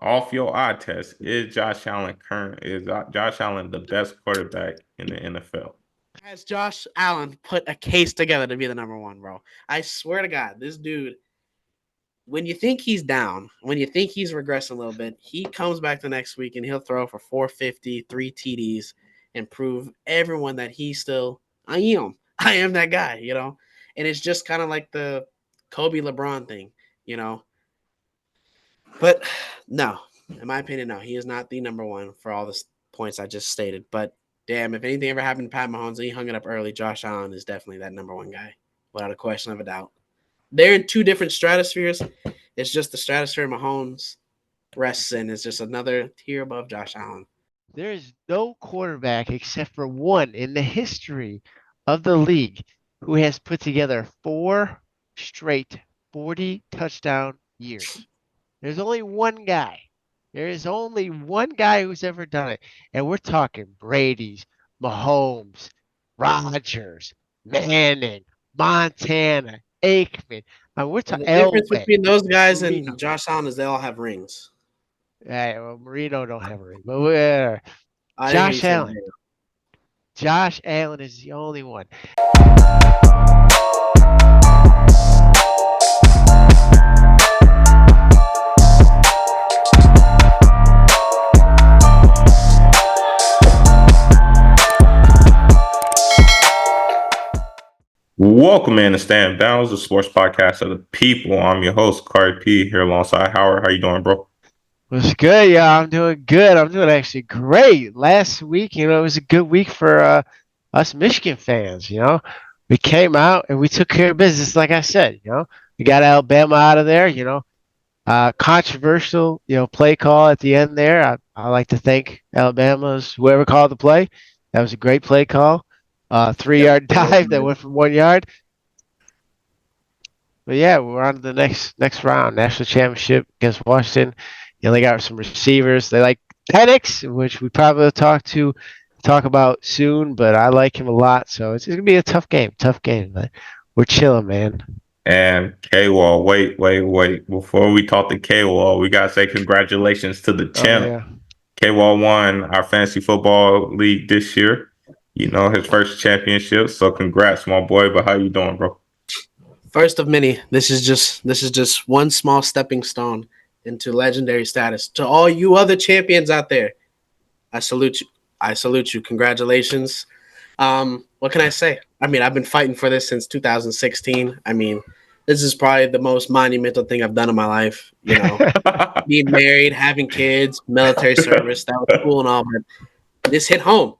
off your eye test, is Josh Allen the best quarterback in the NFL? Has Josh Allen put a case together to be the number one, bro? I swear to God, this dude, when you think he's down, when you think he's regressing a little bit, he comes back the next week and he'll throw for 450, 3 TDs, and prove everyone that he's still, I am. I am that guy, you know? And it's just kind of like the Kobe LeBron thing, you know? But no, in my opinion, no, he is not the number one for all the points I just stated. But damn, if anything ever happened to Pat Mahomes and he hung it up early, Josh Allen is definitely that number one guy, without a question of a doubt. They're in two different stratospheres. It's just the stratosphere Mahomes rests in is just another tier above Josh Allen. There is no quarterback except for one in the history of the league who has put together 4 straight 40 touchdown years. There's only one guy. There is only one guy who's ever done it. And we're talking Brady's, Mahomes, Rodgers, Manning, Montana, Aikman. We're And talking the difference Elway, between those guys Marino. and Josh Allen is they all have rings. Well, Marino don't have a ring, but whatever. I didn't hear you Josh say Allen. Marino. Josh Allen is the only one. Welcome in to Stand Downs, the sports podcast of the people. I'm your host, Cardi P, here alongside Howard. How you doing, bro? What's good, y'all? I'm doing good. I'm doing actually great. Last week, it was a good week for us Michigan fans. We came out and we took care of business, like I said. We got Alabama out of there. Controversial, play call at the end there. I like to thank Alabama's whoever called the play. That was a great play call. 3-yard dive that went from 1 yard. But yeah, we're on to the next round, national championship against Washington. They got some receivers. They like Penix, which we probably will talk about soon, but I like him a lot. So it's gonna be a tough game, but we're chilling, man. And K-Wall, wait. Before we talk to K-Wall, we gotta say congratulations to the Oh champ. yeah. K-Wall won our fantasy football league this year. His first championship. So congrats, my boy. But how you doing, bro? First of many. This is just one small stepping stone into legendary status. To all you other champions out there, I salute you. I salute you. Congratulations. What can I say? I mean, I've been fighting for this since 2016. I mean, this is probably the most monumental thing I've done in my life. Being married, having kids, military service, that was cool and all, but this hit home.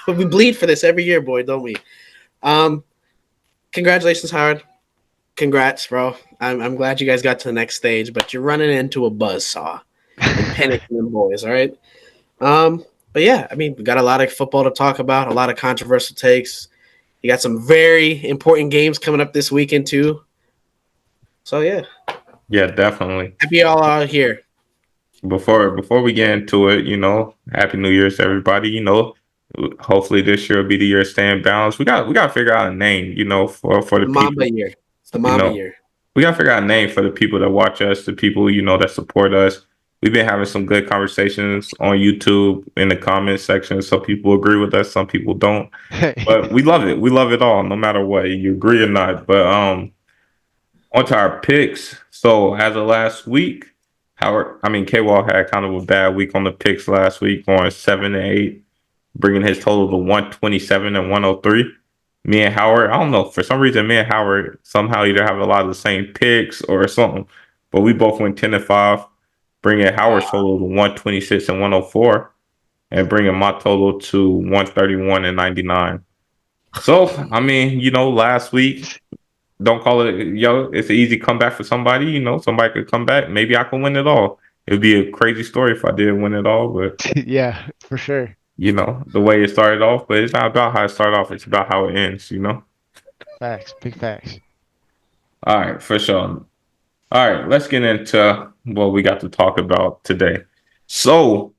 We bleed for this every year, boy, don't we? Congratulations, Howard. Congrats, bro. I'm glad you guys got to the next stage, but you're running into a buzzsaw and panicking them boys, all right? But yeah, I mean, we got a lot of football to talk about, a lot of controversial takes. You got some very important games coming up this weekend too. So yeah. Yeah, definitely. Happy y'all out here. Before we get into it, Happy New Year's to everybody. Hopefully this year will be the year of staying balanced. We got to figure out a name, for the The Mamba people. year. It's the You Mamba know, year. we got to figure out a name for the people that watch us, the people, that support us. We've been having some good conversations on YouTube in the comment section. Some people agree with us, some people don't. But we love it. We love it all, no matter what you agree or not. But onto our picks. So as of last week, K-Wall had kind of a bad week on the picks last week, going 7-8, bringing his total to 127 and 103. Me and Howard, I don't know, for some reason, me and Howard somehow either have a lot of the same picks or something, but we both went 10-5, bringing Howard's total to 126 and 104, and bringing my total to 131 and 99. So, last week, don't call it, it's an easy comeback for somebody. Somebody could come back. Maybe I can win it all. It would be a crazy story if I did win it all, but Yeah, for sure. the way it started off. But it's not about how it started off; it's about how it ends. Facts, big facts. All right, for sure. All right, let's get into what we got to talk about today. So,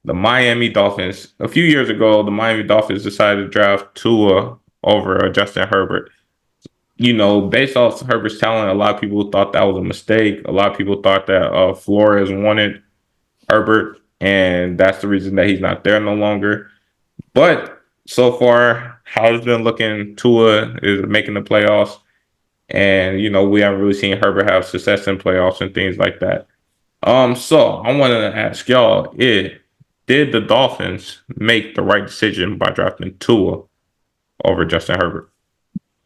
the Miami Dolphins. A few years ago, the Miami Dolphins decided to draft Tua over Justin Herbert. based off Herbert's talent, a lot of people thought that was a mistake. A lot of people thought that Flores wanted Herbert, and that's the reason that he's not there no longer. But so far, how it's been looking, Tua is making the playoffs, and we haven't really seen Herbert have success in playoffs and things like that. So I wanted to ask y'all, did the Dolphins make the right decision by drafting Tua over Justin Herbert?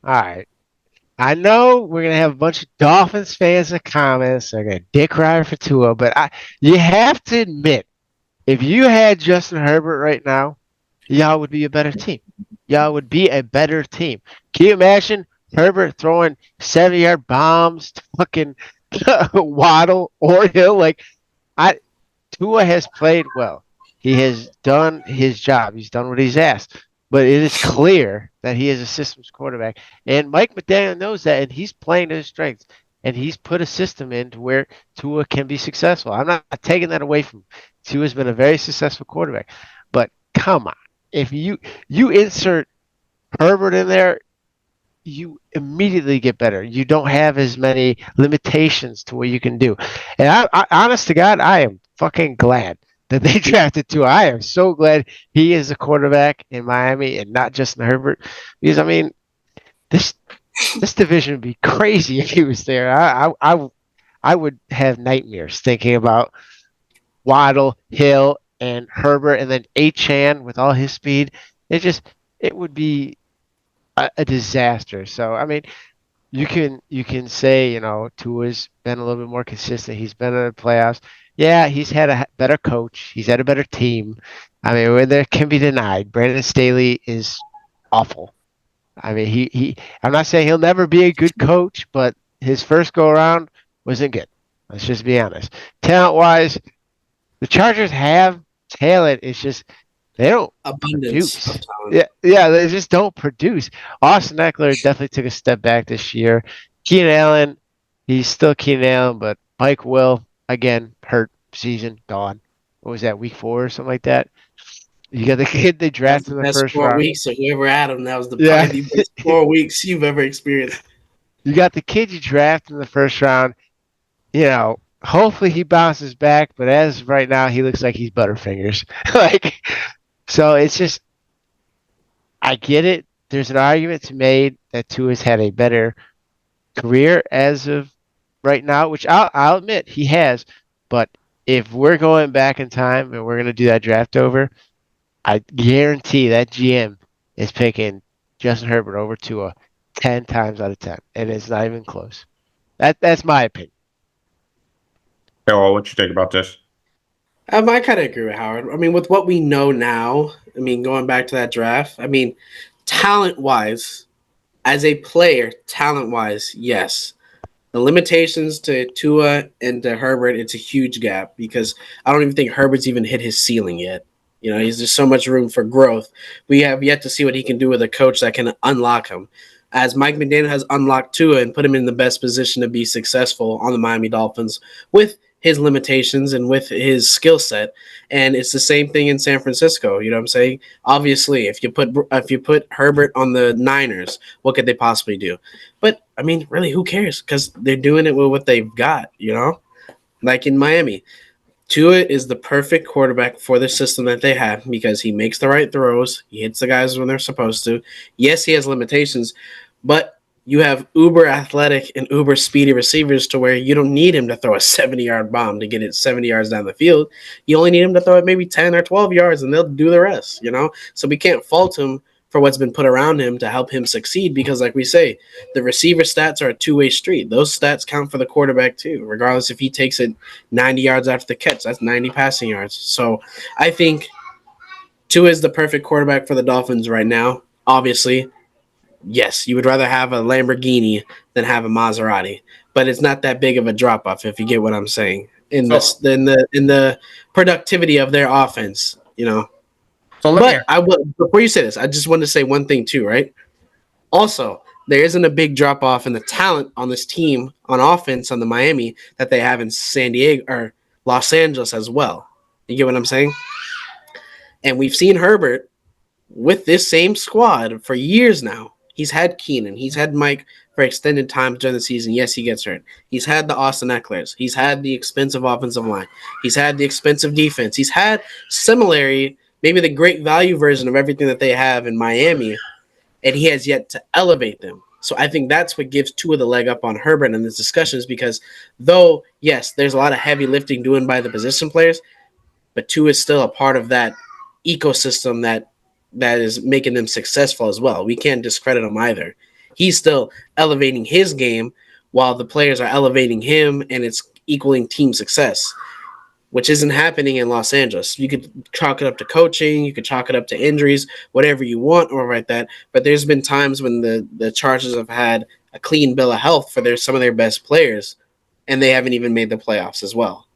All right. I know we're gonna have a bunch of Dolphins fans in the comments. They're gonna dick ride for Tua, but you have to admit, if you had Justin Herbert right now, y'all would be a better team. Y'all would be a better team. Can you imagine Herbert throwing 70-yard bombs to fucking Waddle or Hill? Like, Tua has played well. He has done his job. He's done what he's asked. But it is clear that he is a systems quarterback. And Mike McDaniel knows that, and he's playing to his strengths. And he's put a system in to where Tua can be successful. I'm not taking that away from him. Tua's been a very successful quarterback. But come on. If you insert Herbert in there, you immediately get better. You don't have as many limitations to what you can do. And I honest to God, I am fucking glad that they drafted Tua. I am so glad he is a quarterback in Miami and not Justin Herbert. Because I mean, this division would be crazy if he was there. I would have nightmares thinking about Waddle, Hill, and Herbert, and then Achane with all his speed. It would be a disaster. So I mean, you can say Tua's been a little bit more consistent. He's been in the playoffs. Yeah, he's had a better coach. He's had a better team. I mean, where there can be denied. Brandon Staley is awful. I mean, he. I'm not saying he'll never be a good coach, but his first go around wasn't good. Let's just be honest. Talent wise, the Chargers have talent. It's just they don't Abundance produce. of talent. Yeah, they just don't produce. Austin Eckler definitely took a step back this year. Keenan Allen, he's still Keenan Allen, but Mike Will, again, hurt season, gone. What was that, week 4 or something like that? You got the kid they That's drafted the in the best first 4 round. weeks of whoever had him. That was Yeah. probably the best 4 weeks you've ever experienced. You got the kid you drafted in the first round. Hopefully he bounces back, but as of right now, he looks like he's Butterfingers. So it's just, I get it. There's an argument to be made that Tua's had a better career as of right now, which I'll admit he has. But if we're going back in time and we're going to do that draft over, I guarantee that GM is picking Justin Herbert over Tua 10 times out of 10, and it's not even close. That's my opinion. Carol, what you think about this? I kind of agree with Howard. I mean, with what we know now, I mean, going back to that draft, I mean, talent wise, as a player, talent wise, yes. The limitations to Tua and to Herbert, it's a huge gap because I don't even think Herbert's even hit his ceiling yet. He's just so much room for growth. We have yet to see what he can do with a coach that can unlock him. As Mike McDaniel has unlocked Tua and put him in the best position to be successful on the Miami Dolphins with his limitations and with his skill set. And it's the same thing in San Francisco. You know what I'm saying? Obviously, if you put Herbert on the Niners, what could they possibly do? But I mean, really, who cares? Because they're doing it with what they've got, Like in Miami, Tua is the perfect quarterback for the system that they have because he makes the right throws. He hits the guys when they're supposed to. Yes, he has limitations, but you have uber athletic and uber speedy receivers to where you don't need him to throw a 70-yard bomb to get it 70 yards down the field. You only need him to throw it maybe 10 or 12 yards, and they'll do the rest, So we can't fault him for what's been put around him to help him succeed because, like we say, the receiver stats are a two-way street. Those stats count for the quarterback too, regardless if he takes it 90 yards after the catch. That's 90 passing yards. So I think Tua is the perfect quarterback for the Dolphins right now. Obviously, yes, you would rather have a Lamborghini than have a Maserati, but it's not that big of a drop-off if you get what I'm saying in the productivity of their offense, So let me But I will before you say this, I just wanted to say one thing too, right? Also, there isn't a big drop off in the talent on this team on offense on the Miami that they have in San Diego or Los Angeles as well. You get what I'm saying? And we've seen Herbert with this same squad for years now. He's had Keenan. He's had Mike for extended times during the season. Yes, he gets hurt. He's had the Austin Eckler's. He's had the expensive offensive line. He's had the expensive defense. He's had similarly maybe the great value version of everything that they have in Miami, and he has yet to elevate them. So I think that's what gives Tua the leg up on Herbert in this discussion is because though, yes, there's a lot of heavy lifting doing by the position players, but Tua is still a part of that ecosystem that is making them successful as well. We can't discredit him either. He's still elevating his game while the players are elevating him, and it's equaling team success, which isn't happening in Los Angeles. You could chalk it up to coaching, you could chalk it up to injuries, whatever you want, or like that. But there's been times when the Chargers have had a clean bill of health for some of their best players, and they haven't even made the playoffs as well.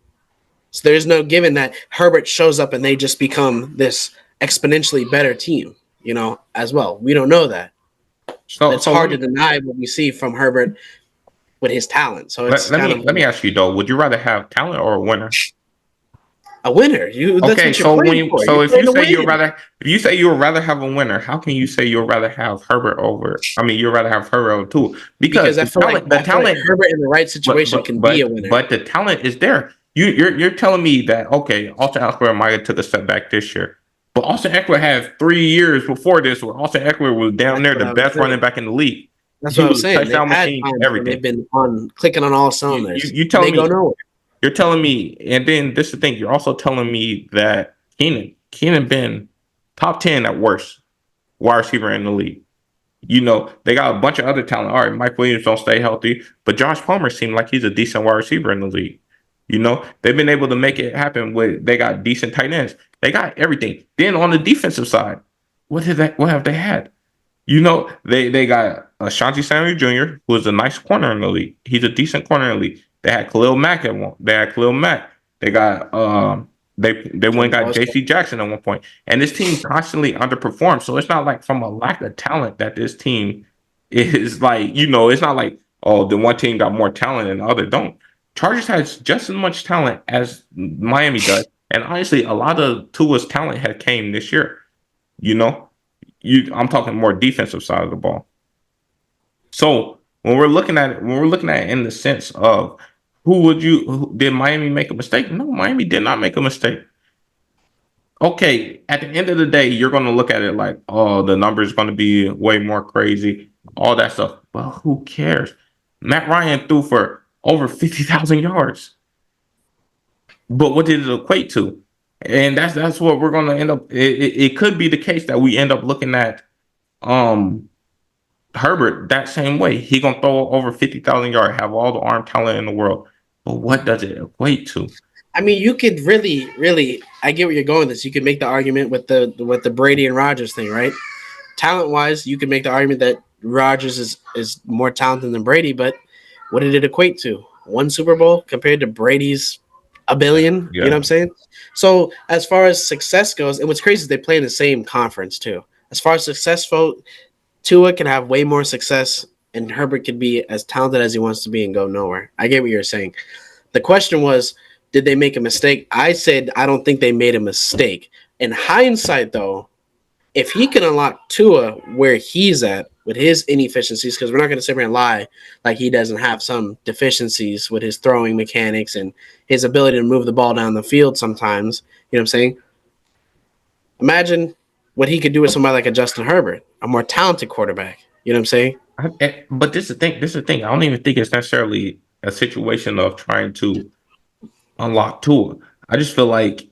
So there's no given that Herbert shows up and they just become this exponentially better team, as well. We don't know that. So It's hard to deny what we see from Herbert with his talent. So it's let me ask you though: would you rather have talent or a winner? A winner. That's Okay, what you're playing for. if you say you would rather have a winner, how can you say you'd rather have Herbert over? I mean, you'd rather have Herbert over too because I feel like Herbert in the right situation can be a winner. But the talent is there. You're telling me that okay, Austin Eckler might have took a step back this year, but Austin Eckler had 3 years before this where Austin Eckler was down there the best running back in the league. That's what I'm saying. Touchdown machine, everything. They've been clicking on all cylinders. You telling me? Go nowhere. You're telling me, and then this is the thing. You're also telling me that Keenan been top 10 at worst wide receiver in the league. They got a bunch of other talent. All right, Mike Williams don't stay healthy, but Josh Palmer seemed like he's a decent wide receiver in the league. They've been able to make it happen they got decent tight ends. They got everything. Then on the defensive side, what have they had? They got Ashanti Samuel Jr., who is a nice corner in the league. He's a decent corner in the league. They had Khalil Mack at one. They had Khalil Mack. They got they went and got J.C. Jackson at one point. And this team constantly underperforms. So it's not like from a lack of talent that this team is like, it's not like, oh, the one team got more talent and the other don't. Chargers has just as much talent as Miami does. And honestly, a lot of Tua's talent had came this year. I'm talking more defensive side of the ball. So when we're looking at it in the sense of did Miami make a mistake? No, Miami did not make a mistake. Okay, at the end of the day, you're going to look at it like, oh, the number is going to be way more crazy, all that stuff. But who cares? Matt Ryan threw for over 50,000 yards. But what did it equate to? And that's what we're going to end up. It could be the case that we end up looking at Herbert that same way. He gonna throw over 50,000 yards, have all the arm talent in the world. But what does it equate to? I mean, you could really, I get where you're going with this. You could make the argument with the Brady and Rodgers thing, right? Talent wise, you could make the argument that Rodgers is more talented than Brady, but what did it equate to? One Super Bowl compared to Brady's a billion. Yeah. You know what I'm saying? So as far as success goes, and what's crazy is they play in the same conference too. As far as successful, Tua can have way more success, and Herbert could be as talented as he wants to be and go nowhere. I get what you're saying. The question was, did they make a mistake? I said I don't think they made a mistake. In hindsight, though, if he can unlock Tua where he's at with his inefficiencies, because we're not going to sit here and lie like he doesn't have some deficiencies with his throwing mechanics and his ability to move the ball down the field sometimes. You know what I'm saying? Imagine what he could do with somebody like a Justin Herbert, a more talented quarterback. You know what I'm saying? But this is the thing. I don't even think it's necessarily a situation of trying to unlock Tua. I just feel like,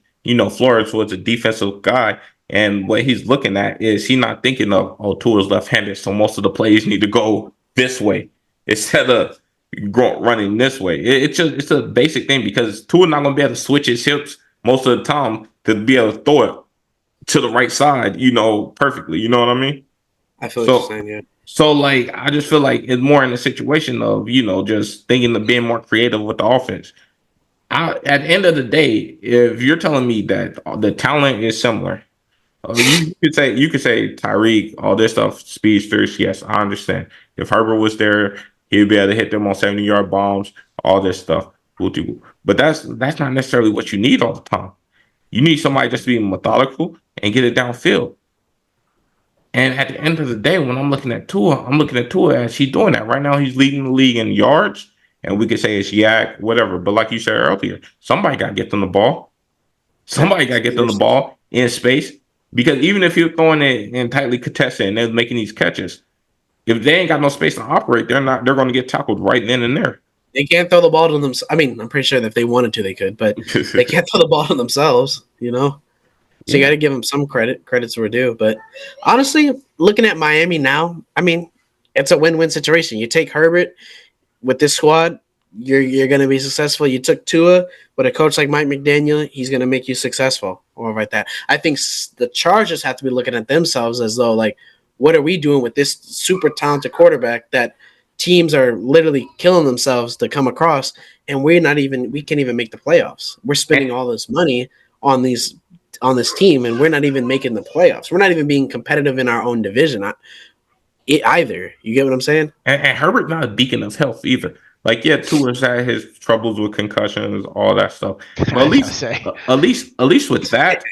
Flores was a defensive guy, and what he's looking at is he's not thinking of, oh, Tua's left-handed, so most of the plays need to go this way instead of running this way. It's a basic thing because Tua's not going to be able to switch his hips most of the time to be able to throw it to the right side, perfectly. You know what I mean? I feel what you're saying, yeah. So, I just feel like it's more in a situation of, just thinking of being more creative with the offense. At the end of the day, if you're telling me that the talent is similar, you could say Tyreek, all this stuff, speedsters. Yes, I understand. If Herbert was there, he'd be able to hit them on 70-yard bombs, all this stuff. But that's not necessarily what you need all the time. You need somebody just to be methodical and get it downfield. And at the end of the day, when I'm looking at Tua, as he's doing that right now. He's leading the league in yards, and we could say it's yak, whatever. But like you said earlier, somebody got to get them the ball. Somebody got to get them the ball in space, because even if you're throwing it in tightly contested and they're making these catches, if they ain't got no space to operate, they're going to get tackled right then and there. They can't throw the ball to themselves. I mean, I'm pretty sure that if they wanted to, they could, but they can't throw the ball to themselves, you know? So you got to give them some credit. Credits were due. But honestly, looking at Miami now, I mean, it's a win-win situation. You take Herbert with this squad, you're going to be successful. You took Tua with a coach like Mike McDaniel, he's going to make you successful or like that. I think the Chargers have to be looking at themselves as though, like, what are we doing with this super talented quarterback that teams are literally killing themselves to come across, and we can't even make the playoffs. We're spending all this money on this team, and we're not even making the playoffs. We're not even being competitive in our own division either. You get what I'm saying? And Herbert not a beacon of health either. Like, yeah, Tua's had his troubles with concussions, all that stuff. But at least with that,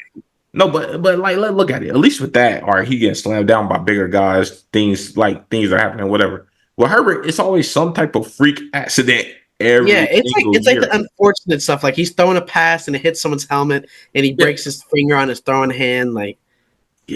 no, but like, let's look at it. At least with that, all right, he gets slammed down by bigger guys. Things are happening, whatever. Well, Herbert, it's always some type of freak accident every it's year. like the unfortunate stuff. Like, he's throwing a pass and it hits someone's helmet, and he breaks his finger on his throwing hand. Like,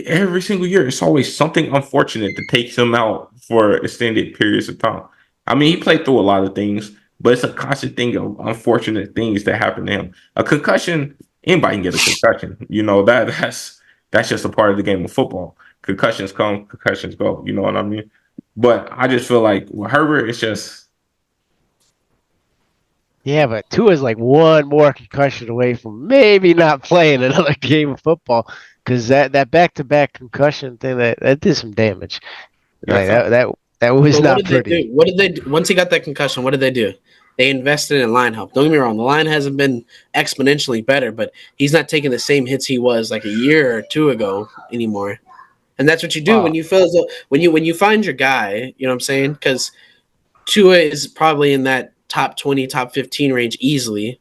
every single year, it's always something unfortunate that takes him out for extended periods of time. I mean, he played through a lot of things, but it's a constant thing of unfortunate things that happen to him. A concussion, anybody can get a concussion. You know, that's just a part of the game of football. Concussions come, concussions go. You know what I mean? But I just feel like with Herbert, it's just. Yeah, but Tua's like one more concussion away from maybe not playing another game of football, because that back-to-back concussion thing that did some damage. Like that was not pretty. What did they do? Once he got that concussion, what did they do? They invested in line help. Don't get me wrong, the line hasn't been exponentially better, but he's not taking the same hits he was like a year or two ago anymore. And that's what you do when you feel as though when you find your guy, you know what I'm saying? Because Tua is probably in that top 20, top 15 range easily. You know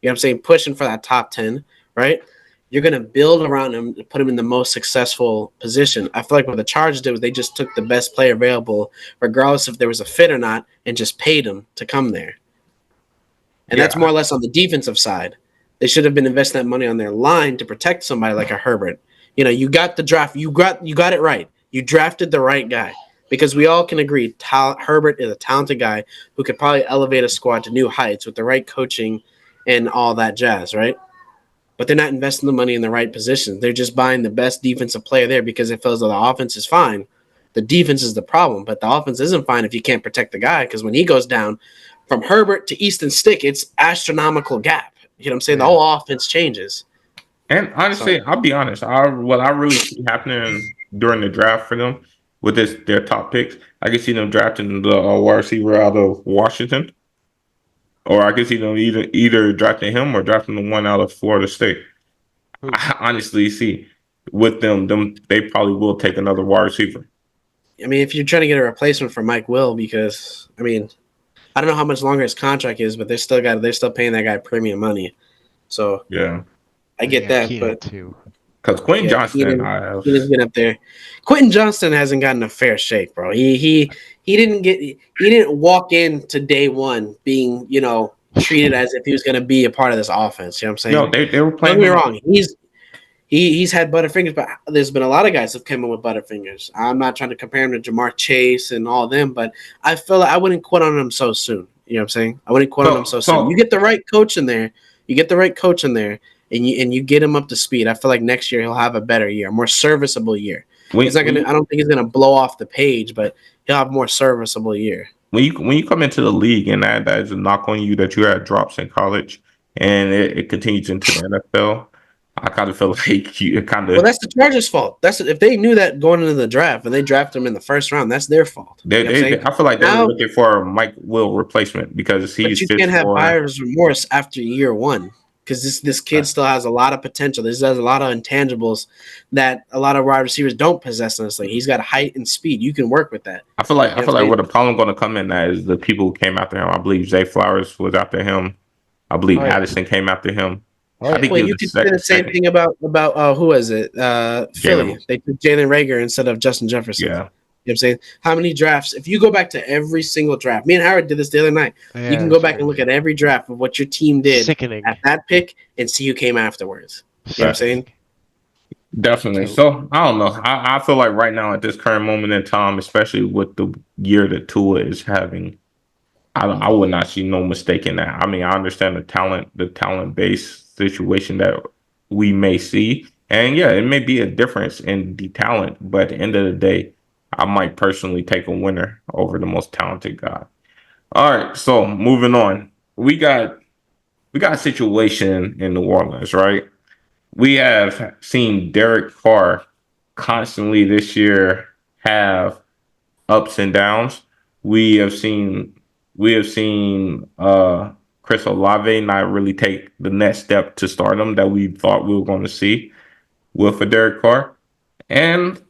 what I'm saying? Pushing for that top 10, right? You're going to build around him to put him in the most successful position. I feel like what the Chargers did was they just took the best player available, regardless if there was a fit or not, and just paid him to come there. And that's more or less on the defensive side. They should have been investing that money on their line to protect somebody like a Herbert. You know, you got the draft. You got it right. You drafted the right guy, because we all can agree Herbert is a talented guy who could probably elevate a squad to new heights with the right coaching and all that jazz, right? But they're not investing the money in the right positions. They're just buying the best defensive player there because it feels like the offense is fine. The defense is the problem, but the offense isn't fine if you can't protect the guy, because when he goes down from Herbert to Easton Stick, it's astronomical gap. You know what I'm saying? The whole offense changes. And honestly, I'll be honest. What I really see happening during the draft for them with their top picks, I can see them drafting the wide receiver out of Washington, or I can see them either drafting him or drafting the one out of Florida State. I honestly see with them they probably will take another wide receiver. I mean, if you're trying to get a replacement for Mike Will, because I mean, I don't know how much longer his contract is, but they're still paying that guy premium money. So yeah, I get that, but too. Because Quentin Johnston, he's been up there. Quentin Johnston hasn't gotten a fair shake, bro. He didn't walk into day one being, you know, treated as if he was going to be a part of this offense. You know what I'm saying? No, they were playing. Don't get me wrong. He's had butterfingers, but there's been a lot of guys that come in with butterfingers. I'm not trying to compare him to Jamar Chase and all of them, but I feel like I wouldn't quit on him so soon. You know what I'm saying? I wouldn't quit on him so soon. You get the right coach in there. And you get him up to speed. I feel like next year he'll have a better year, a more serviceable year. I don't think he's gonna blow off the page, but he'll have a more serviceable year. When you come into the league, and that is a knock on you that you had drops in college, and it continues into the NFL. I kind of feel like you kind of. Well, that's the Chargers' fault. If they knew that going into the draft and they drafted him in the first round, that's their fault. I feel like they're looking for a Mike Will replacement because he's. But you can't have buyer's remorse after year one, because this kid still has a lot of potential. This has a lot of intangibles that a lot of wide receivers don't possess in this league. He's got height and speed. You can work with that. I feel like where the problem going to come in at is the people who came after him. I believe Zay Flowers was after him. I believe Addison came after him. Oh I yeah. think Well, he was you the could say the same second. thing about who was it? Philly. Jalen. They took Jalen Rager instead of Justin Jefferson. Yeah. You know what I'm saying? How many drafts? If you go back to every single draft, me and Howard did this the other night. You Yeah, can go that's back and true. look at every draft of what your team did Sickening. at that pick and see who came afterwards. You know what I'm saying? Sickening. Definitely. So So I don't know. I feel like right now at this current moment in time, especially with the year that Tua is having, I would not see no mistake in that. I mean, I understand the talent based situation that we may see, and yeah, it may be a difference in the talent, but at the end of the day, I might personally take a winner over the most talented guy. All right, so moving on, we got a situation in New Orleans, right? We have seen Derek Carr constantly this year have ups and downs. We have seen Chris Olave not really take the next step to stardom that we thought we were going to see with a Derek Carr. And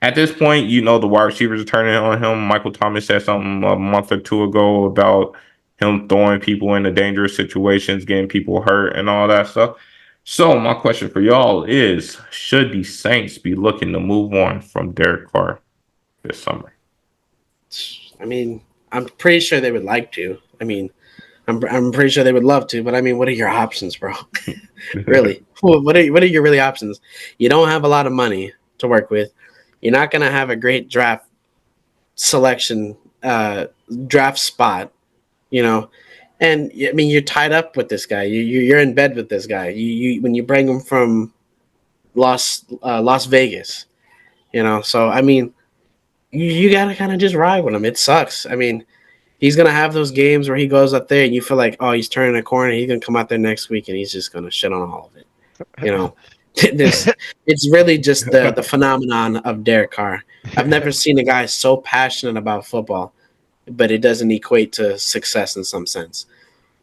at this point, the wide receivers are turning on him. Michael Thomas said something a month or two ago about him throwing people into dangerous situations, getting people hurt, and all that stuff. So my question for y'all is: should the Saints be looking to move on from Derek Carr this summer? I mean, I'm pretty sure they would like to. I mean, I'm pretty sure they would love to, but I mean, what are your options, bro? Really? What are your really options? You don't have a lot of money to work with. You're not gonna have a great selection draft spot, you know. And I mean, you're tied up with this guy. You're in bed with this guy. You when you bring him from Las Vegas, you know. So I mean, you gotta kind of just ride with him. It sucks. I mean, he's gonna have those games where he goes up there and you feel like, oh, he's turning a corner. He's gonna come out there next week and he's just gonna shit on all of it. You know, this it's really just the phenomenon of Derek Carr. I've never seen a guy so passionate about football, but it doesn't equate to success in some sense.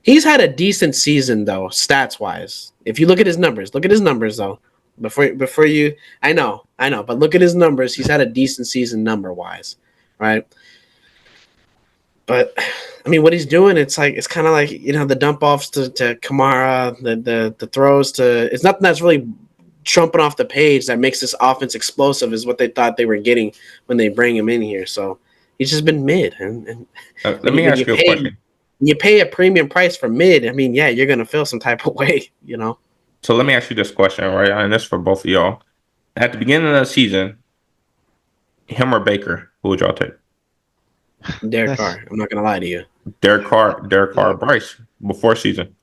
He's had a decent season though, stats wise. If you look at his numbers though. Before you, I know, but look at his numbers. He's had a decent season number wise, right? But I mean, what he's doing, it's kind of like the dump offs to Kamara, the throws to. It's nothing that's really trumping off the page that makes this offense explosive. Is what they thought they were getting when they bring him in here. So he's just been mid, and Let me when ask you a question. you pay a premium price for mid, I mean, yeah, you're gonna feel some type of way, you know. So let me ask you this question, right? And this for both of y'all. At the beginning of the season, him or Baker, who would y'all take? Derek that's Carr, I'm not gonna lie to you. Derek Carr, or yep. Bryce before season.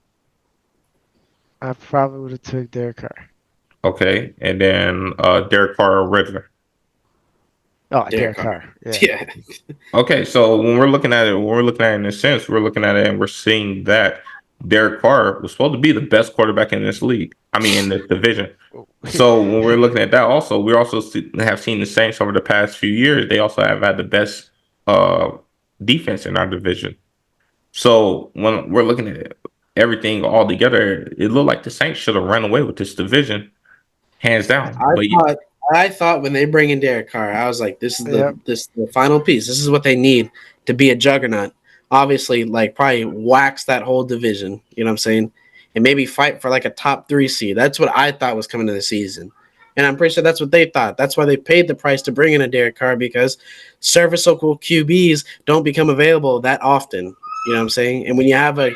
I probably would have took Derek Carr. Okay, and then Derek Carr or Riddler. Oh, Derek Derek Carr, Carr. Yeah. yeah. Okay, so when we're looking at it in a sense, we're looking at it and we're seeing that Derek Carr was supposed to be the best quarterback in this league. I mean, in this division. So when we're looking at that, also we also have seen the Saints over the past few years. They also have had the best uh, defense in our division. So when we're looking at it, everything all together, it looked like the Saints should have run away with this division, hands down. I But thought I thought when they bring in Derek Carr, I was like, this is Yep. the final piece. This is what they need to be a juggernaut. Obviously, like probably wax that whole division. You know what I'm saying? And maybe fight for like a top 3 seed. That's what I thought was coming to the season. And I'm pretty sure that's what they thought. That's why they paid the price to bring in a Derek Carr because serviceable QBs don't become available that often. You know what I'm saying? And when you have a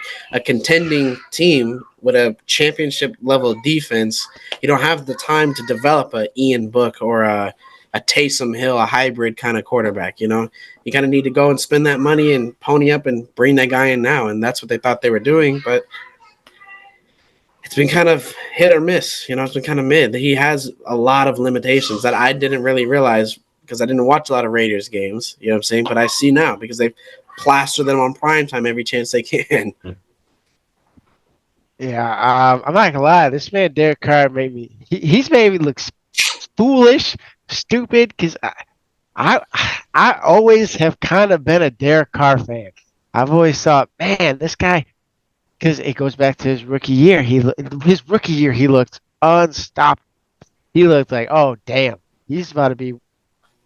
contending team with a championship level defense, you don't have the time to develop a Ian Book or a Taysom Hill, a hybrid kind of quarterback. You know, you kind of need to go and spend that money and pony up and bring that guy in now, and that's what they thought they were doing. But it's been kind of hit or miss. You know, it's been kind of mid. He has a lot of limitations that I didn't really realize because I didn't watch a lot of Raiders games. You know what I'm saying? But I see now because they plaster them on primetime every chance they can. Yeah. I'm not gonna lie. This man Derek Carr he's made me look foolish, stupid. Because I I always have kind of been a Derek Carr fan. I've always thought, man, this guy. Because it goes back to his rookie year. His rookie year he looked unstoppable. He looked like, oh damn, he's about to be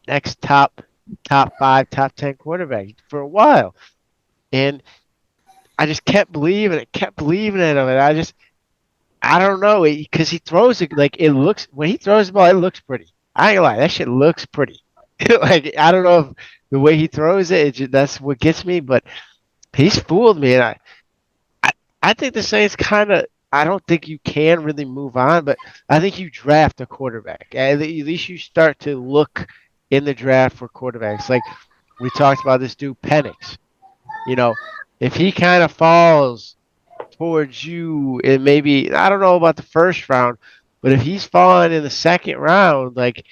next top 5, top 10 quarterback for a while. And I just kept believing it, kept believing in him. And I don't know because he throws it like it looks when he throws the ball, it looks pretty. I ain't gonna lie, that shit looks pretty. Like I don't know if the way he throws that's what gets me, but he's fooled me, and I, I think the Saints kind of. I don't think you can really move on, but I think you draft a quarterback. At least you start to look in the draft for quarterbacks. Like we talked about this dude Penix. You know, if he kind of falls towards you and maybe I don't know about the first round, but if he's falling in the second round, like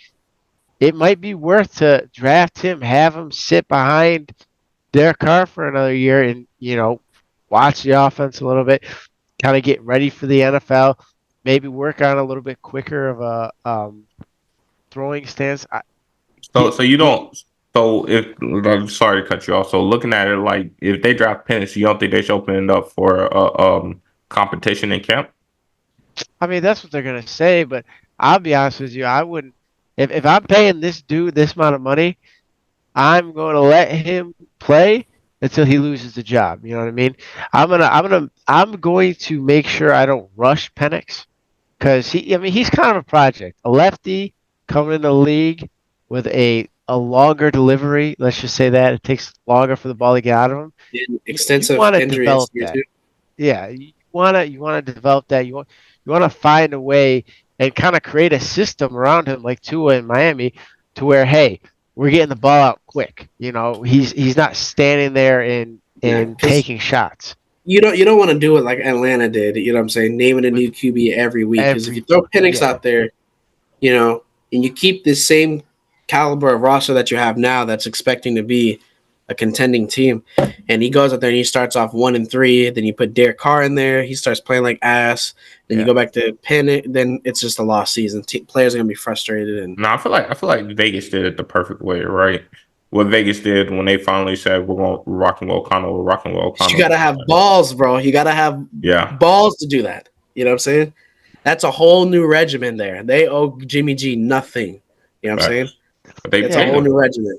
it might be worth to draft him, have him sit behind Derek Carr for another year and, watch the offense a little bit, kind of get ready for the NFL, maybe work on a little bit quicker of a throwing stance. So you The don't. So if I'm sorry to cut you off. So looking at it like if they draft Penix, you don't think they should open it up for competition in camp? I mean, that's what they're gonna say, but I'll be honest with you, I wouldn't. If I'm paying this dude this amount of money, I'm going to let him play until he loses the job. You know what I mean? I'm going to make sure I don't rush Penix because he's kind of a project, a lefty coming in the league with a longer delivery. Let's just say that it takes longer for the ball to get out of him. And You extensive want to injury develop history that. too. Yeah, you wanna develop that. You wanna find a way and kind of create a system around him like Tua in Miami, to where hey, we're getting the ball out quick. He's not standing there and Yeah, and because taking shots you don't want to do it like Atlanta did. You know what I'm saying? Naming a with new QB every week. Because if you every throw Penix yeah out there, and you keep the same caliber of roster that you have now, that's expecting to be a contending team, and he goes out there and he starts off 1-3. Then you put Derek Carr in there, he starts playing like ass. Then you yeah. go back to Penix, then it's just a lost season. Players are gonna be frustrated, and No, I feel like Vegas did it the perfect way, right? What Vegas did when they finally said we're rocking with O'Connell, we're rocking with you O'Connell. gotta have balls, bro. You gotta have Yeah, balls to do that. You know what I'm saying? That's a whole new regimen there. They owe Jimmy G nothing. You know what I'm saying? facts. But they It's a paid whole him. new regimen.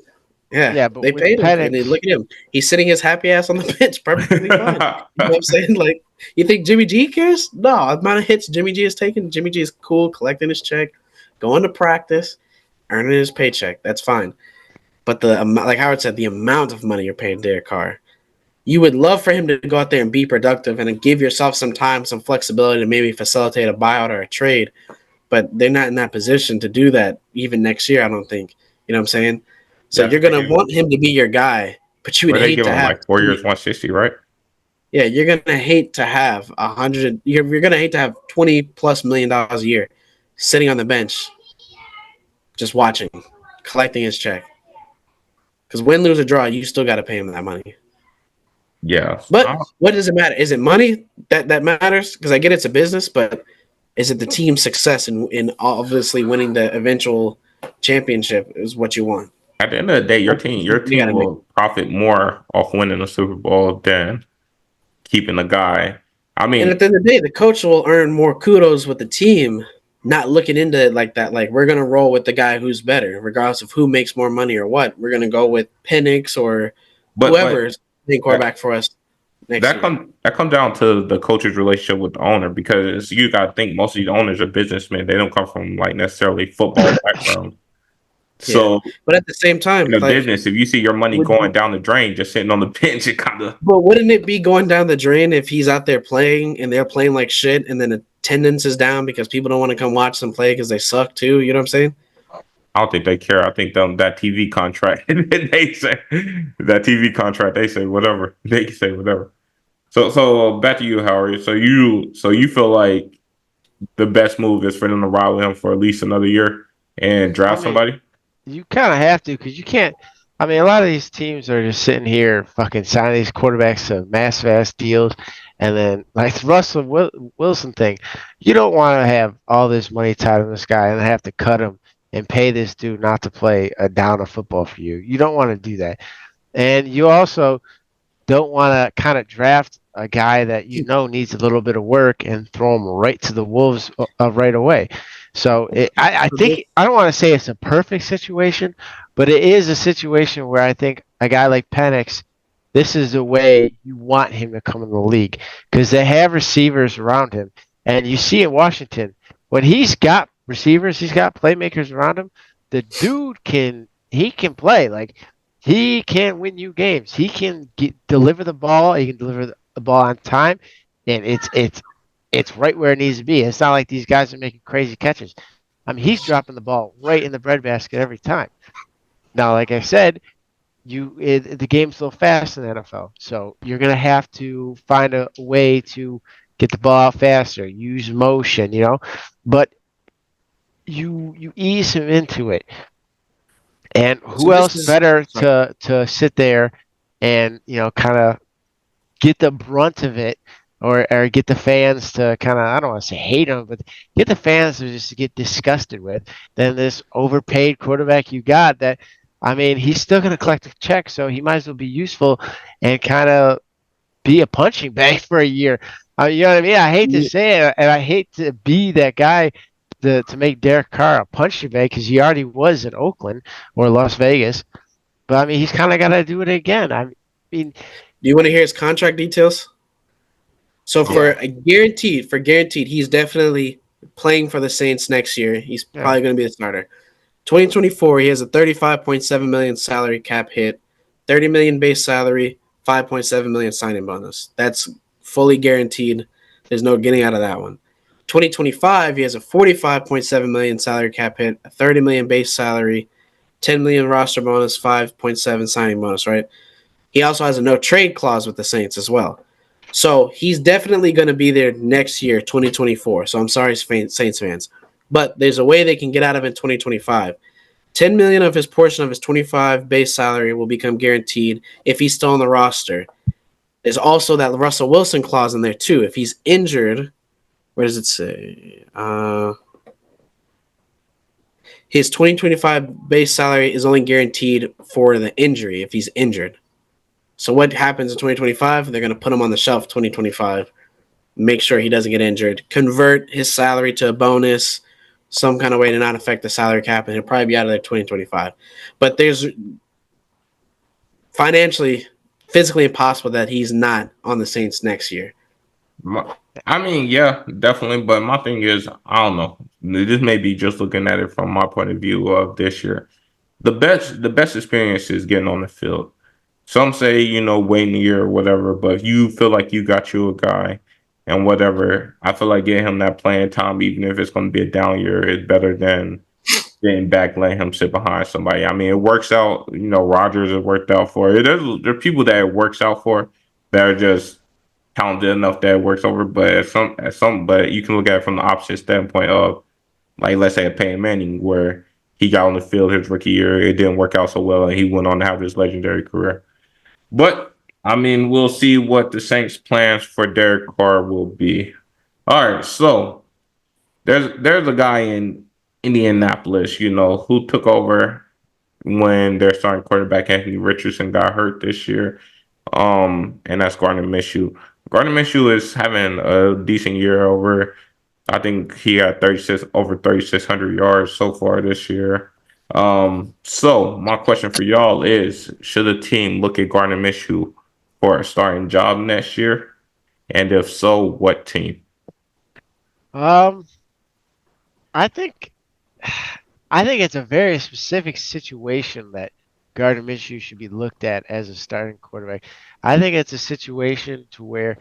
Yeah, Yeah, but they with paid him, and they Penix, look at him. He's sitting his happy ass on the bench, perfectly fine. You know what I'm saying? Like, you think Jimmy G cares? No, the amount of hits Jimmy G is taking. Jimmy G is cool, collecting his check, going to practice, earning his paycheck. That's fine. But the amount, like Howard said, the amount of money you're paying Derek Carr, you would love for him to go out there and be productive and give yourself some time, some flexibility to maybe facilitate a buyout or a trade. But they're not in that position to do that even next year, I don't think. You know what I'm saying? So Yeah, you're they gonna give him. want him to be your guy, but you would Where they hate give to him have like 4 years, 160, right? yeah, you're gonna hate to have 100. You're gonna hate to have $20+ million a year sitting on the bench, just watching, collecting his check. Because win, lose, or draw, you still got to pay him that money. Yeah. But what does it matter? Is it money that matters? Because I get it's a business, but is it the team's success in obviously winning the eventual championship is what you want? At the end of the day, your That's team the your decision you got team to make. will profit more off winning the Super Bowl than keeping the guy. I And at mean, the end of the day, the coach will earn more kudos with the team, not looking into it like that. Like, we're going to roll with the guy who's better, regardless of who makes more money or what. We're going to go with Penix or but whoever's playing that quarterback for us next that year. come down to the coach's relationship with the owner because you got to think most of these owners are businessmen. They don't come from like necessarily football background. Yeah. So But at the same in time, a like, business, if you see your money would going down the drain, just sitting on the bench, it kind of but wouldn't it be going down the drain if he's out there playing and they're playing like shit and then attendance is down because people don't want to come watch them play because they suck too? You know what I'm saying? I don't think they care. I think that TV contract they say that TV contract they say whatever they can say whatever. So back to you, Howard. So you feel like the best move is for them to ride with him for at least another year and I draft mean, somebody. you kind of have to because you can't. I mean, a lot of these teams are just sitting here fucking signing these quarterbacks to massive ass deals, and then like the Wilson thing, you don't want to have all this money tied in this guy and have to cut him and pay this dude not to play a down of football for you. You don't want to do that, and you also don't want to kind of draft a guy that needs a little bit of work and throw him right to the wolves right away. So I think I don't want to say it's a perfect situation, but it is a situation where I think a guy like Penix, this is the way you want him to come in the league because they have receivers around him. And you see in Washington, when he's got receivers, he's got playmakers around him, the dude can play. Like he can win you games. He can deliver the ball. He can deliver the ball on time, and it's right where it needs to be. It's not like these guys are making crazy catches. I mean, he's dropping the ball right in the breadbasket every time. Now, like I said, the game's so fast in the NFL, so you're gonna have to find a way to get the ball out faster, use motion, but you ease him into it. And So who this else is better sorry. to sit there and kind of get the brunt of it, or get the fans to kind of, I don't want to say hate him, but get the fans to just get disgusted with than this overpaid quarterback you got. That, I mean, he's still going to collect a check, so he might as well be useful and kind of be a punching bag for a year. You know what I mean? I hate to say it, and I hate to be that guy to make Derek Carr a punching bag because he already was in Oakland or Las Vegas. But I mean, he's kind of got to do it again. I mean, Do you want to hear his contract details? So yeah, for guaranteed, he's definitely playing for the Saints next year. He's yeah. probably going to be the starter. 2024, he has a 35.7 million salary cap hit, 30 million base salary, 5.7 million signing bonus. That's fully guaranteed. There's no getting out of that one. 2025, he has a 45.7 million salary cap hit, a 30 million base salary, 10 million roster bonus, 5.7 signing bonus, right? He also has a no trade clause with the Saints as well. So he's definitely going to be there next year, 2024. So I'm sorry, Saints fans, but there's a way they can get out of it in 2025. 10 million of his portion of his 25 base salary will become guaranteed if he's still on the roster. There's also that Russell Wilson clause in there too. If he's injured, where does it say? His 2025 base salary is only guaranteed for the injury if he's injured. So what happens in 2025? They're going to put him on the shelf 2025, make sure he doesn't get injured, convert his salary to a bonus, some kind of way to not affect the salary cap, and he'll probably be out of there 2025. But there's financially, physically impossible that he's not on the Saints next year. I mean, yeah, definitely. But my thing is, I don't know. This may be just looking at it from my point of view of this year. The best experience is getting on the field. Some say, waiting a year or whatever, but if you feel like you got you a guy and whatever, I feel like getting him that playing time, even if it's going to be a down year, is better than getting back, letting him sit behind somebody. I mean, it works out. Rodgers has worked out for it. There are people that it works out for that are just talented enough that it works over. But but you can look at it from the opposite standpoint of, like, let's say a Peyton Manning, where he got on the field his rookie year, it didn't work out so well, and he went on to have this legendary career. But I mean, we'll see what the Saints' plans for Derek Carr will be. All right, so there's a guy in Indianapolis, who took over when their starting quarterback Anthony Richardson got hurt this year. And that's Gardner Minshew. Gardner Minshew is having a decent year over. I think he had 3,600 yards so far this year. So my question for y'all is: should a team look at Gardner Minshew for a starting job next year? And if so, what team? Um, I think I think it's a very specific situation that Gardner Minshew should be looked at as a starting quarterback. I think it's a situation to where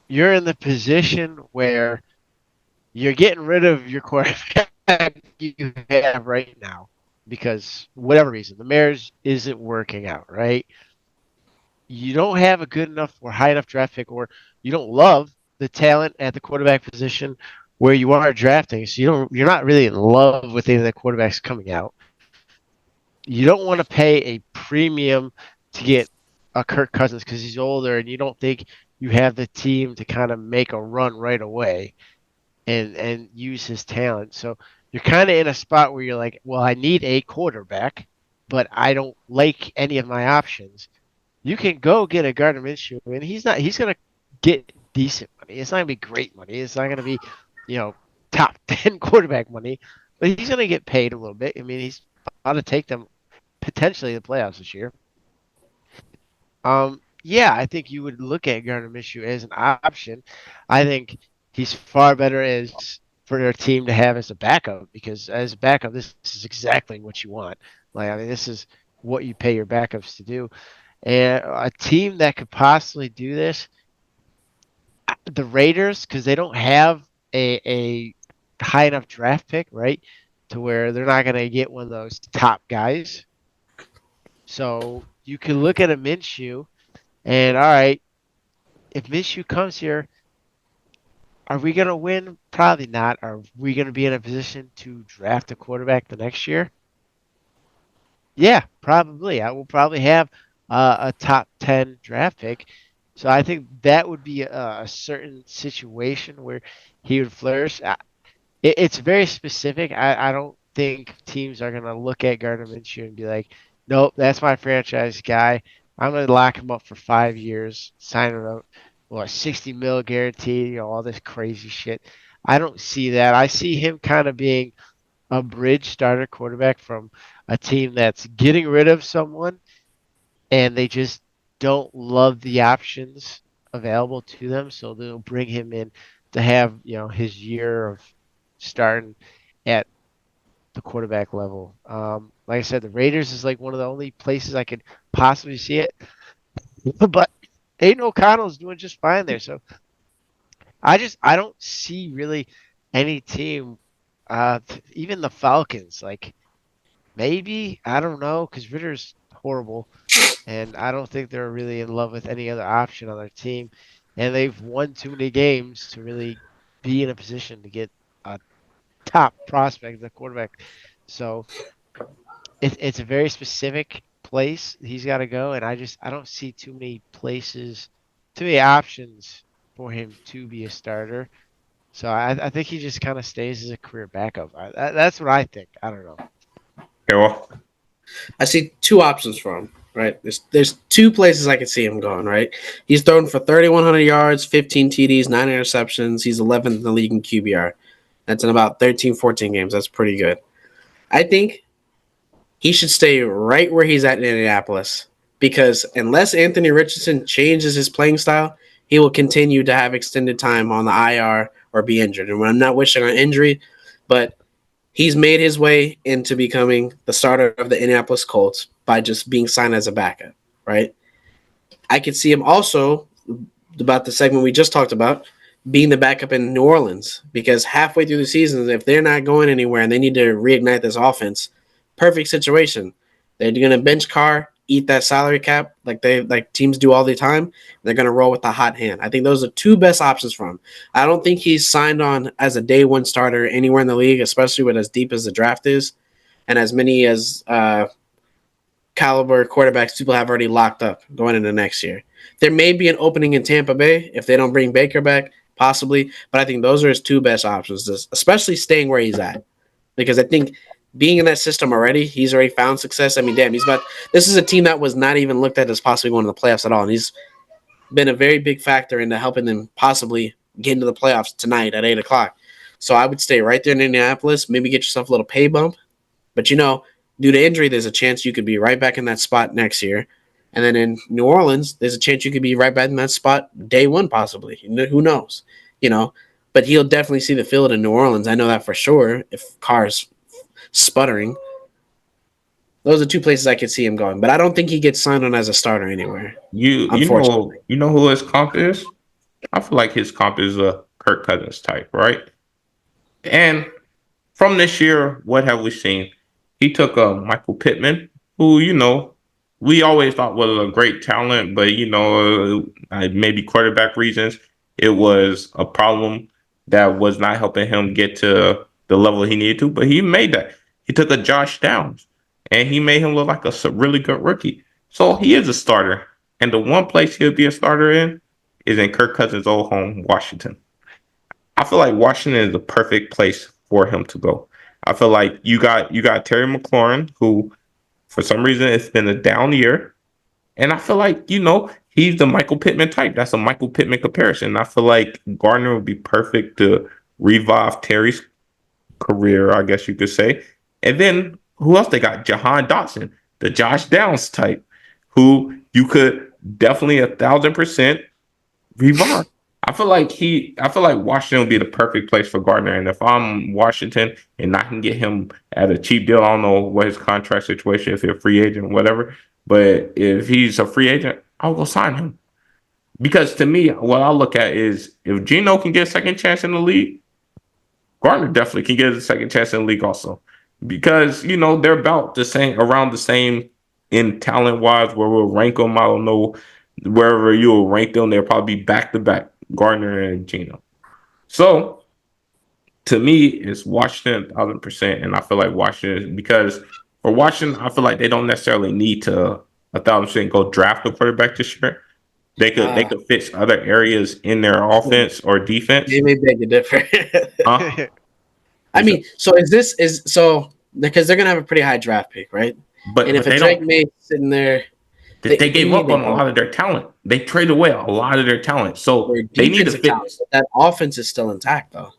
you're in the position where you're getting rid of your quarterback you have right now because whatever reason the Mariners isn't working out, right? You don't have a good enough or high enough draft pick, or you don't love the talent at the quarterback position where you are drafting, so you're not really in love with any of the quarterbacks coming out. You don't want to pay a premium to get a Kirk Cousins because he's older, and you don't think you have the team to kind of make a run right away and use his talent. So you're kind of in a spot where you're like, well, I need a quarterback, but I don't like any of my options. You can go get a Gardner Minshew, and he's going to get decent money. It's not going to be great money. It's not going to be, top 10 quarterback money, but he's going to get paid a little bit. I mean, he's about to take them potentially to the playoffs this year. Yeah, I think you would look at Gardner Minshew as an option. I think he's far better as for their team to have as a backup, because as a backup, this is exactly what you want. Like, I mean, this is what you pay your backups to do. And a team that could possibly do this, the Raiders, because they don't have a high enough draft pick, right? To where they're not going to get one of those top guys. So you can look at a Minshew and, all right, if Minshew comes here, are we going to win? Probably not. Are we going to be in a position to draft a quarterback the next year? Yeah, probably. I will probably have a top 10 draft pick. So I think that would be a certain situation where he would flourish. It's very specific. I don't think teams are going to look at Gardner Minshew and be like, nope, that's my franchise guy. I'm going to lock him up for 5 years, sign him up, or 60 mil guaranteed, all this crazy shit. I don't see that. I see him kind of being a bridge starter quarterback from a team that's getting rid of someone and they just don't love the options available to them, so they'll bring him in to have his year of starting at the quarterback level. Like I said, the Raiders is like one of the only places I could possibly see it, but Aiden O'Connell's doing just fine there. So I don't see really any team, even the Falcons, like maybe I don't know, because Ritter's horrible. And I don't think they're really in love with any other option on their team. And they've won too many games to really be in a position to get a top prospect, the quarterback. So it's a very specific place he's got to go. And I don't see too many places, too many options for him to be a starter. So I think he just kind of stays as a career backup. That's what I think. I don't know. Okay, well, I see two options for him. Right, there's two places I could see him going. Right, he's thrown for 3,100 yards, 15 TDs, 9 interceptions. He's 11th in the league in QBR. That's in about 13, 14 games. That's pretty good. I think he should stay right where he's at in Indianapolis, because unless Anthony Richardson changes his playing style, he will continue to have extended time on the IR or be injured. And I'm not wishing on injury, but he's made his way into becoming the starter of the Indianapolis Colts by just being signed as a backup, right? I could see him also, about the segment we just talked about, being the backup in New Orleans, because halfway through the season, if they're not going anywhere and they need to reignite this offense, perfect situation. They're going to bench Carr, eat that salary cap like teams do all the time. They're going to roll with the hot hand. I think those are two best options for him. I don't think he's signed on as a day one starter anywhere in the league, especially with as deep as the draft is and as many as caliber quarterbacks people have already locked up going into next year. There may be an opening in Tampa Bay if they don't bring Baker back, possibly, but I think those are his two best options, especially staying where he's at, because I think being in that system already, he's already found success. I mean, damn, this is a team that was not even looked at as possibly going to the playoffs at all, and he's been a very big factor into helping them possibly get into the playoffs tonight at 8 o'clock. So I would stay right there in Indianapolis, maybe get yourself a little pay bump, but due to injury, there's a chance you could be right back in that spot next year. And then in New Orleans, there's a chance you could be right back in that spot day one, possibly. Who knows? But he'll definitely see the field in New Orleans. I know that for sure. If Carr's sputtering, those are two places I could see him going. But I don't think he gets signed on as a starter anywhere. Unfortunately, you know who his comp is? I feel like his comp is a Kirk Cousins type, right? And from this year, what have we seen? He took Michael Pittman, who we always thought was a great talent, but maybe quarterback reasons, it was a problem that was not helping him get to the level he needed to. But he made that. He took a Josh Downs, and he made him look like a really good rookie. So he is a starter, and the one place he'll be a starter in is in Kirk Cousins' old home, Washington. I feel like Washington is the perfect place for him to go. I feel like you got Terry McLaurin, who for some reason it's been a down year, and I feel like he's the Michael Pittman type. That's a Michael Pittman comparison. I feel like Gardner would be perfect to revive Terry's career, I guess you could say. And then who else they got? Jahan Dotson, the Josh Downs type, who you could definitely 1,000% revive. I feel like Washington would be the perfect place for Gardner. And if I'm Washington and I can get him at a cheap deal, I don't know what his contract situation, if he's a free agent or whatever. But if he's a free agent, I'll go sign him. Because to me, what I look at is if Geno can get a second chance in the league, Gardner definitely can get a second chance in the league also. Because, they're about the same, around the same in talent wise, where we'll rank them. I don't know, wherever you'll rank them, they'll probably be back to back, Gardner and Geno. So to me, it's Washington 1,000%. And I feel like Washington, because for Washington, I feel like they don't necessarily need to 1,000% go draft a quarterback this year. They could fix other areas in their offense or defense. Maybe beg to differ. Huh? I mean, so because they're gonna have a pretty high draft pick, right? But And if but a they Drake don't. May sitting there, They what do gave you mean up they on a don't? lot of their talent. They traded away a lot of their talent. So Their they need to defensive talent, fix. but that offense is still intact though.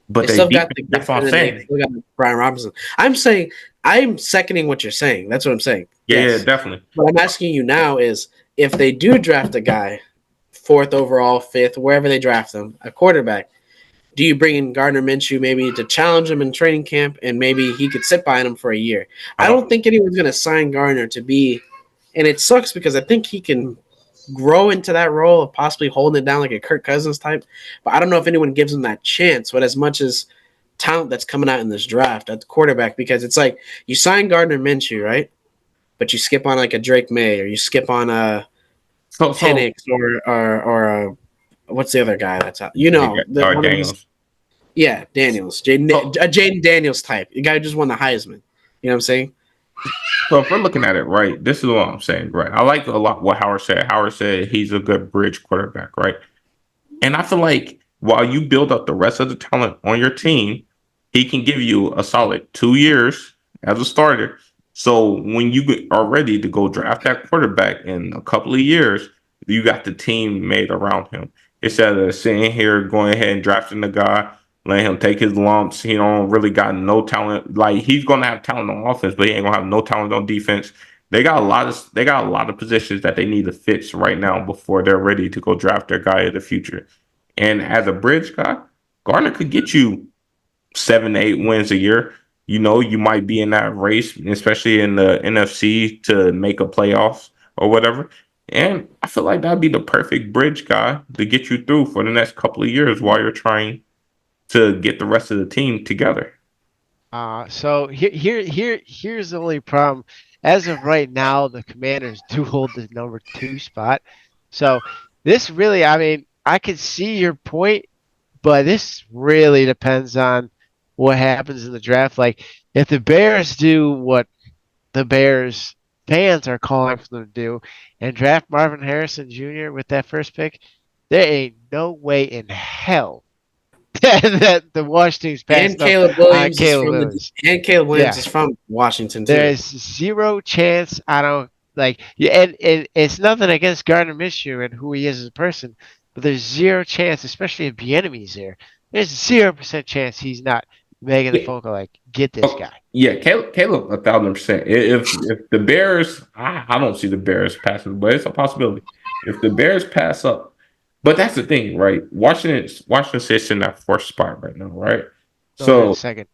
But They they still got defense. the That's what I'm Griffin and they saying. still got Brian Robinson. I'm seconding what you're saying. That's what I'm saying. Yeah, Yes. definitely. What I'm asking you now is if they do draft a guy, fourth overall, fifth, wherever they draft them, a quarterback, do you bring in Gardner Minshew maybe to challenge him in training camp and maybe he could sit behind him for a year? I Uh, don't think anyone's going to sign Gardner to be, and it sucks because I think he can grow into that role of possibly holding it down like a Kirk Cousins type. But I don't know if anyone gives him that chance. But as much as talent that's coming out in this draft at the quarterback, because it's like you sign Gardner Minshew, right? But you skip on like a Drake May or you skip on a so Penix or a, what's the other guy that's out? You know, the one of these. Daniels. Yeah, Daniels, So Jaden Daniels type, the guy who just won the Heisman. You know what I'm saying? so if we're looking at it right, this is what I'm saying. Right, I like a lot what Howard said. Howard said he's a good bridge quarterback. Right. And I feel like while you build up the rest of the talent on your team, he can give you a solid 2 years as a starter. So when are ready to go draft that quarterback in a couple of years, you got the team made around him. Instead of sitting here going ahead and drafting the guy, letting him take his lumps. He don't really got no talent. Like he's gonna have talent on offense, but he ain't gonna have no talent on defense. They got a lot of positions that they need to fix right now before they're ready to go draft their guy of the future. And as a bridge guy, Garner could get you 7 to 8 wins a year. You might be in that race, especially in the NFC, to make a playoffs or whatever. And I feel like that'd be the perfect bridge guy to get you through for the next couple of years while you're trying to get the rest of the team together. So here's the only problem. As of right now, the Commanders do hold the number 2 spot. So this really, I mean, I can see your point, but this really depends on what happens in the draft. Like if the Bears do what the Bears fans are calling for them to do and draft Marvin Harrison Jr. with that first pick, there ain't no way in hell that the Washington's And passing up on Caleb Williams. Caleb Williams Yeah, is from Washington there too. is zero chance. I don't like, yeah, and it's nothing against Gardner Minshew and who he is as a person, but there's zero chance, especially if Bieniemy's there. There's 0% chance he's not making the Yeah. phone call like, get this Oh, guy. yeah, Caleb, 1,000%. If the Bears, I don't see the Bears passing, but it's a possibility. If the Bears pass up, but that's the thing, right? Washington sits in that fourth spot right now, right? No, they're the So, second.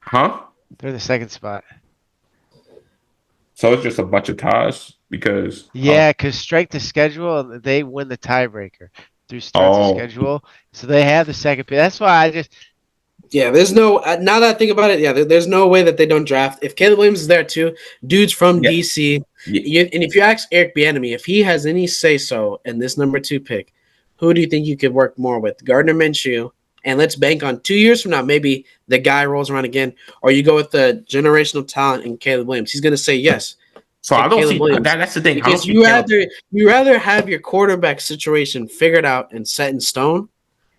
huh? They're the second spot. So it's just a bunch of ties because Yeah, because strength of schedule, they win the tiebreaker through strength of oh schedule. So they have the second pick. That's why I just, Yeah, there's no now that I think about it. Yeah, there's no way that they don't draft if Caleb Williams is there too. Dude's from yeah, DC. yeah. And if you ask Eric Bieniemy if he has any say so in this number 2 pick, who do you think you could work more with, Gardner Minshew? And let's bank on 2 years from now, maybe the guy rolls around again, or you go with the generational talent in Caleb Williams. He's going to say yes. So I Take don't Caleb see that. Williams That's the thing. I don't because see Caleb. you rather have your quarterback situation figured out and set in stone,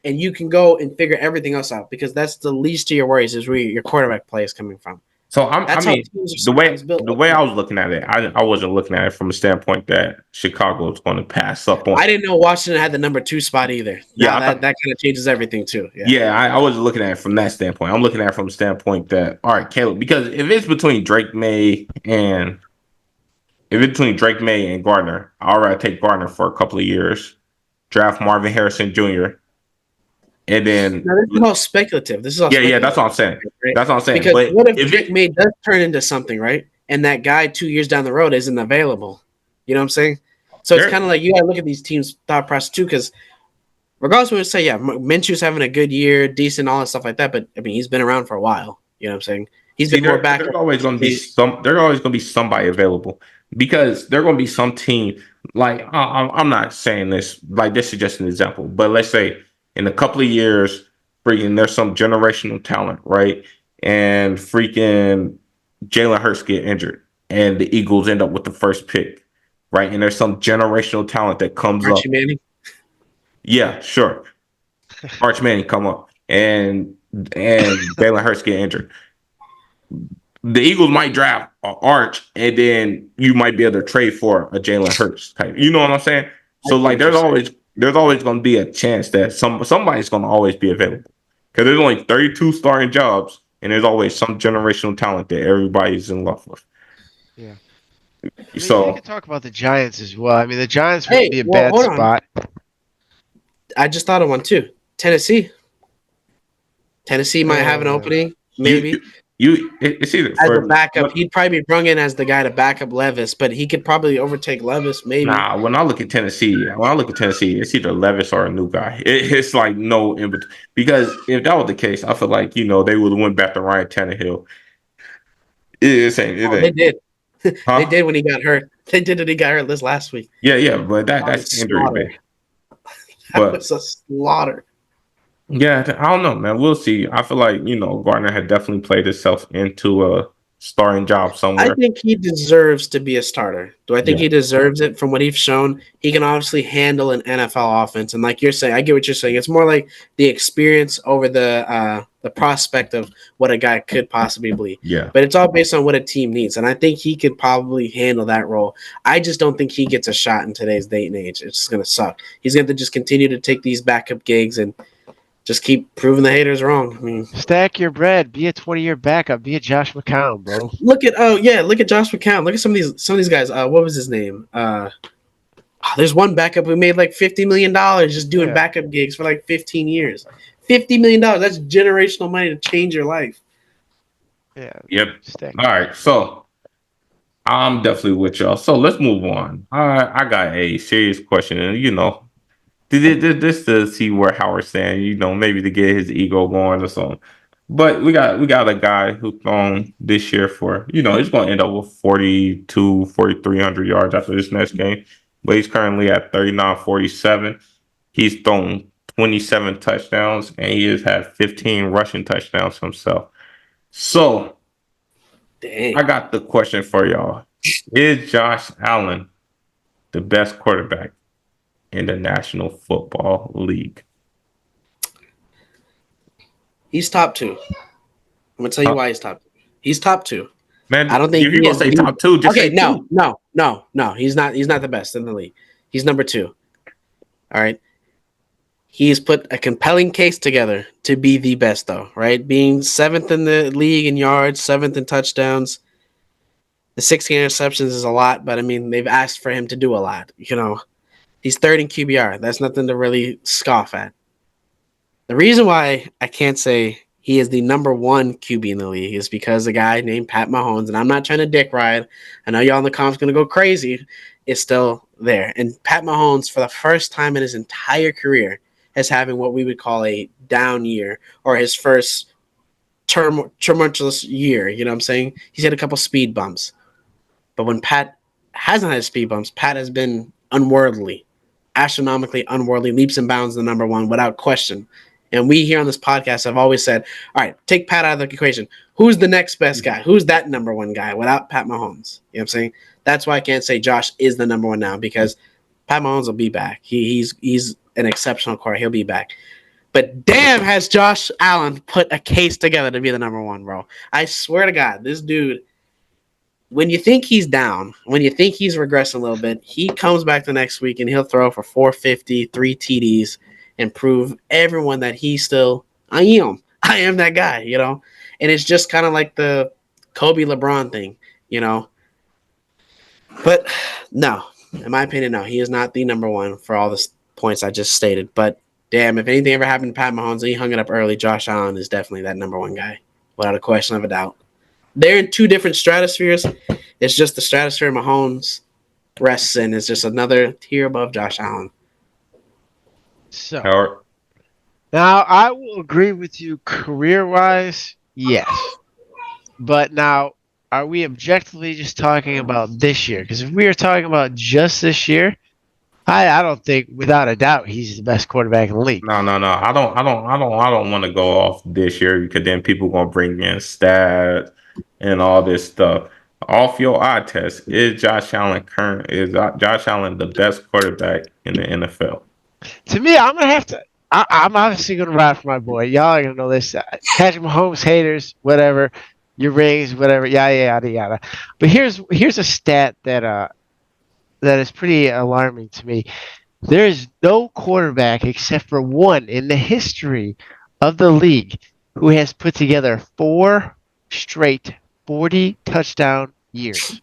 and you can go and figure everything else out because that's the least of your worries is where your quarterback play is coming from. So I That's how mean, teams are the way sometimes built. the way I was looking at it, I wasn't looking at it from a standpoint that Chicago is going to pass up on. I didn't know Washington had the number 2 spot either. Yeah, Now I that thought. kind of changes everything too. Yeah. Yeah, I wasn't looking at it from that standpoint. I'm looking at it from the standpoint that all right, Caleb, because if it's between Drake May and Gardner, I'd rather take Gardner for a couple of years, draft Marvin Harrison Jr. and then Now, this is all speculative. This is all yeah, that's speculative, what I'm saying. right? That's what I'm saying. Because But what if if Drake it, May does turn into something, right? And that guy 2 years down the road isn't available. You know what I'm saying? So it's kind of there, like you got to look at these teams' thought process too, because regardless of what we say, yeah, Minshew's having a good year, decent, all that stuff like that. But I mean, he's been around for a while. You know what I'm saying? He's see, been more there's backup. always going to be there's always going to be somebody available because there's going to be some team. Like I'm not saying this like this is just an example, but let's say in a couple of years, freaking there's some generational talent, right? And freaking Jalen Hurts get injured, and the Eagles end up with the first pick, right? And there's some generational talent that comes up. Archie Manning. Yeah, sure. Arch Manning come up, and Jalen Hurts get injured. The Eagles might draft Arch, and then you might be able to trade for a Jalen Hurts type. You know what I'm saying? I So see like, what you're saying. there's always going to be a chance that somebody's going to always be available because there's only 32 starting jobs, and there's always some generational talent that everybody's in love with. Yeah. I mean, you So can talk about the Giants as well. I mean, the Giants wouldn't Hey, be a well, bad hold on. spot. I just thought of one too. Tennessee. Tennessee might have an opening, maybe. it's either As a for backup. He'd probably be brung in as the guy to back up Levis, but he could probably overtake Levis, maybe. nah. When I look at Tennessee, it's either Levis or a new guy. It's like no in between. Because if that was the case, I feel like they would have went back to Ryan Tannehill. It Oh, they ain't, did. They huh? did when he got hurt. They did when he got hurt this last week. Yeah, yeah, but That that's was injury slaughter. based. That But was a slaughter. yeah, I don't know, man. We'll see. I feel like Gardner had definitely played himself into a starting job I somewhere. think he deserves to be a starter. Do I think Yeah, he deserves it from what he's shown? He can obviously handle an NFL offense, and like you're saying, I get what you're saying. It's more like the experience over the prospect of what a guy could possibly be. yeah, But it's all based on what a team needs, and I think he could probably handle that role. I just don't think he gets a shot in today's date and age. It's just gonna suck. He's going to just continue to take these backup gigs and just keep proving the haters wrong. I mean, Stack your bread. Be a 20-year backup. Be a Josh McCown, bro. look at Josh McCown. Look at some of these guys. What was his name? There's one backup who made like $50 million just doing Yeah. backup gigs for like 15 years. $50 million. That's generational money to change your life. Yeah. yep. Stack All your right, bread. so I'm definitely with y'all. So let's move on. I got a serious question, and this to see where Howard's standing, maybe to get his ego going or something. But we got a guy who thrown this year for, he's going to end up with 4,300 yards after this next game. But he's currently at 39-47. He's thrown 27 touchdowns, and he has had 15 rushing touchdowns himself. So I Dang. got the question for y'all. Is Josh Allen the best quarterback in the National Football League? He's top two. I'm gonna tell you Huh? why he's top two. He's top two. Man, I don't if think you're he gonna is say the top two, just okay. say No, two. no, no, no. He's not the best in the league. He's number two. All right. He's put a compelling case together to be the best, though. Right, being seventh in the league in yards, seventh in touchdowns. The 16 interceptions is a lot, but I mean they've asked for him to do a lot. He's third in QBR. That's nothing to really scoff at. The reason why I can't say he is the number one QB in the league is because a guy named Pat Mahomes, and I'm not trying to dick ride. I know y'all in the comments going to go crazy, is still there. And Pat Mahomes, for the first time in his entire career, is having what we would call a down year or his first tumultuous year. You know what I'm saying? He's had a couple speed bumps. But when Pat hasn't had speed bumps, Pat has been unworldly, astronomically unworldly, leaps and bounds the number one without question. And we here on this podcast have always said, all right, take Pat out of the equation. Who's the next best guy? Who's that number one guy without Pat Mahomes? You know what I'm saying? That's why I can't say Josh is the number one now because Pat Mahomes will be back. He's an exceptional quarterback. He'll be back. But damn, has Josh Allen put a case together to be the number one, bro. I swear to God, this dude, when you think he's down, when you think he's regressing a little bit, he comes back the next week and he'll throw for 450, 3 TDs, and prove everyone that he's still, I am that guy. And it's just kind of like the Kobe LeBron thing. But no, in my opinion, no, he is not the number one for all the points I just stated. But damn, if anything ever happened to Pat Mahomes and he hung it up early, Josh Allen is definitely that number one guy, without a question of a doubt. They're in two different stratospheres. It's just the stratosphere Mahomes rests in is just another tier above Josh Allen. So Howard. now I will agree with you career-wise, yes. But now, are we objectively just talking about this year? Because if we are talking about just this year, I don't think, without a doubt, he's the best quarterback in the league. No. I don't want to go off this year because then people gonna bring in stats and all this stuff. Off your eye test, is Josh Allen Josh Allen the best quarterback in the NFL? To me, I'm gonna have to. I'm obviously gonna ride for my boy. Y'all are gonna know this. Patrick Mahomes haters, whatever, your rings, whatever, yada yada. But here's a stat that is pretty alarming to me. There is no quarterback except for one in the history of the league who has put together 4 straight 40 touchdown years.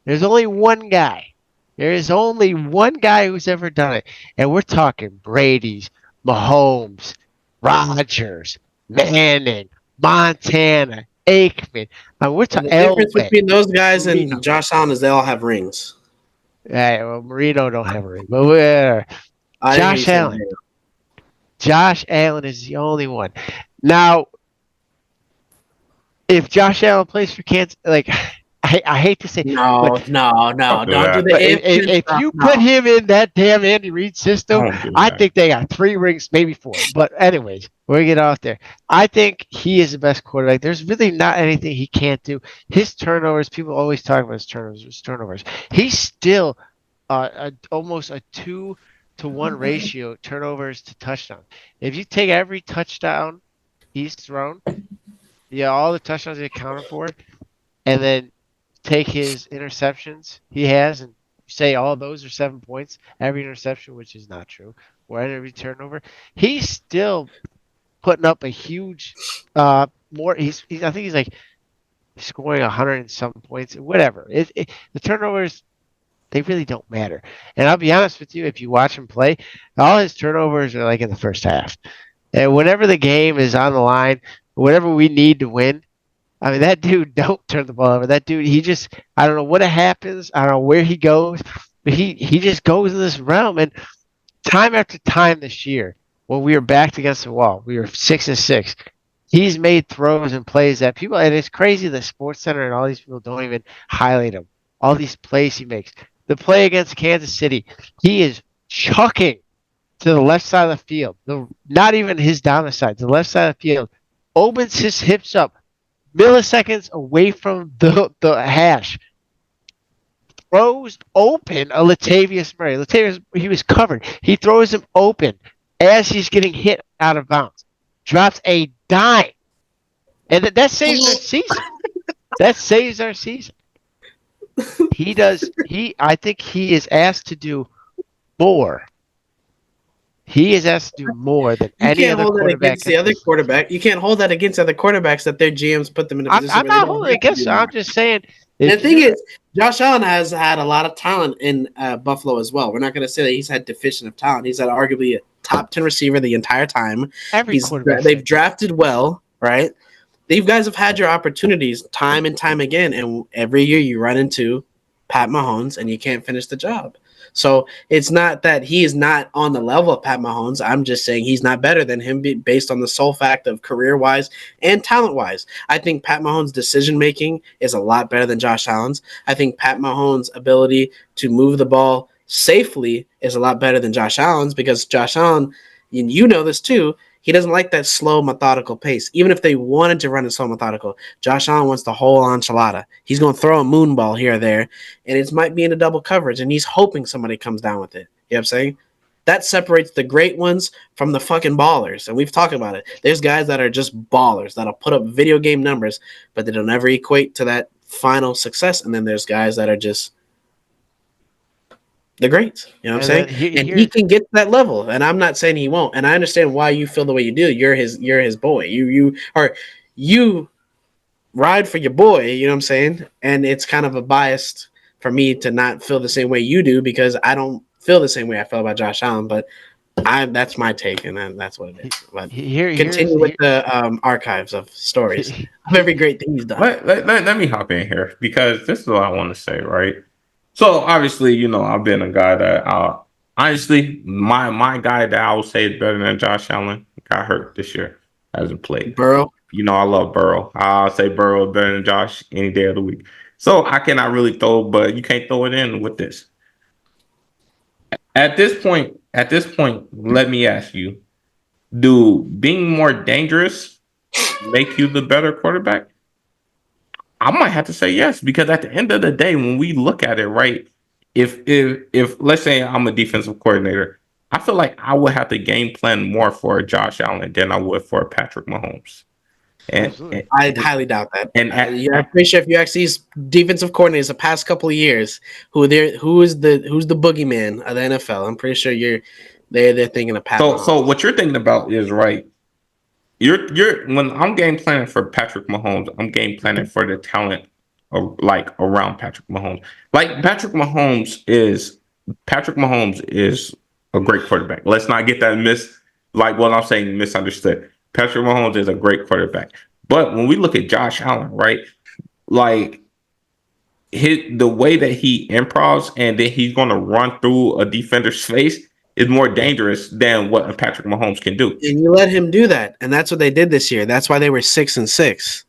There's only one guy. There is only one guy who's ever done it. And we're talking Brady's, Mahomes, Rodgers, Manning, Montana, Aikman. We're And talking the difference Elway, between those guys Marino. and Josh Allen is they all have rings. Well, Marino don't have a ring, but whatever. I didn't hear you Josh say Allen. Marino. Josh Allen is the only one. Now, if Josh Allen plays for Kansas, like I hate to say, No, but don't do the But if stuff. you put him in that damn Andy Reid system, Don't do I that. think they got 3 rings, maybe 4. But anyways, we get off there. I think he is the best quarterback. There's really not anything he can't do. His turnovers, people always talk about his turnovers. He's still almost a 2-to-1 ratio turnovers to touchdown. If you take every touchdown he's thrown, all the touchdowns he accounted for, and then take his interceptions he has and say all those are 7 points, every interception, which is not true, or every turnover, he's still putting up a huge more. I think he's like scoring 100 and some points, whatever. The turnovers, they really don't matter. And I'll be honest with you, if you watch him play, all his turnovers are like in the first half. And whenever the game is on the line, whatever we need to win, I mean, that dude don't turn the ball over. That dude, I don't know what happens. I don't know where he goes, but he just goes in this realm. And time after time this year, when we were backed against the wall, we were 6-6. He's made throws and plays that people, and it's crazy that SportsCenter and all these people don't even highlight him. All these plays he makes. The play against Kansas City, he is chucking to the left side of the field. Not even his down the side, to the left side of the field. Opens his hips up, milliseconds away from the hash. Throws open a Latavius Murray. He was covered. He throws him open as he's getting hit out of bounds. Drops a dime. And that saves our season. That saves our season. I think he is asked to do more. He is asked to do more than any other quarterback. The other quarterback. You can't hold that against other quarterbacks that their GMs put them in a position. I'm not holding it against. I'm just saying. The thing is, Josh Allen has had a lot of talent in Buffalo as well. We're not going to say that he's had deficient of talent. He's had arguably a top 10 receiver the entire time. They've drafted well, right? You guys have had your opportunities time and time again, and every year you run into Pat Mahomes and you can't finish the job. So it's not that he is not on the level of Pat Mahomes. I'm just saying he's not better than him based on the sole fact of career-wise and talent-wise. I think Pat Mahomes' decision-making is a lot better than Josh Allen's. I think Pat Mahomes' ability to move the ball safely is a lot better than Josh Allen's because Josh Allen, and you know this too, he doesn't like that slow, methodical pace. Even if they wanted to run it slow, methodical, Josh Allen wants the whole enchilada. He's going to throw a moon ball here or there, and it might be into double coverage, and he's hoping somebody comes down with it. You know what I'm saying? That separates the great ones from the fucking ballers, and we've talked about it. There's guys that are just ballers that'll put up video game numbers, but they don't ever equate to that final success, and then there's guys that are just the greats, you know what I'm saying? He can get to that level, and I'm not saying he won't. And I understand why you feel the way you do. You're his boy. You ride for your boy, you know what I'm saying? And it's kind of a bias for me to not feel the same way you do because I don't feel the same way I feel about Josh Allen. But That's my take, and that's what it is. But continue with the archives of stories of every great thing he's done. Let me hop in here because this is what I want to say, right? So obviously, I've been a guy that honestly, my guy that I would say is better than Josh Allen got hurt this year, hasn't played. Burrow. I love Burrow. I'll say Burrow is better than Josh any day of the week. So I cannot really throw, but you can't throw it in with this. At this point, let me ask you: do being more dangerous make you the better quarterback? I might have to say yes, because at the end of the day, when we look at it, right, if let's say I'm a defensive coordinator, I feel like I would have to game plan more for Josh Allen than I would for Patrick Mahomes. And I highly doubt that. And I'm pretty sure if you actually see defensive coordinators the past couple of years, who's the boogeyman of the NFL, I'm pretty sure they're thinking of Patrick. So what you're thinking about is right. You're when I'm game planning for Patrick Mahomes, I'm game planning for the talent of, like, around Patrick Mahomes. Like Patrick Mahomes is a great quarterback. Let's not get that misunderstood. Patrick Mahomes is a great quarterback. But when we look at Josh Allen, right? Like the way that he improvs and then he's going to run through a defender's face is more dangerous than what Patrick Mahomes can do. And you let him do that. And that's what they did this year. That's why they were 6-6.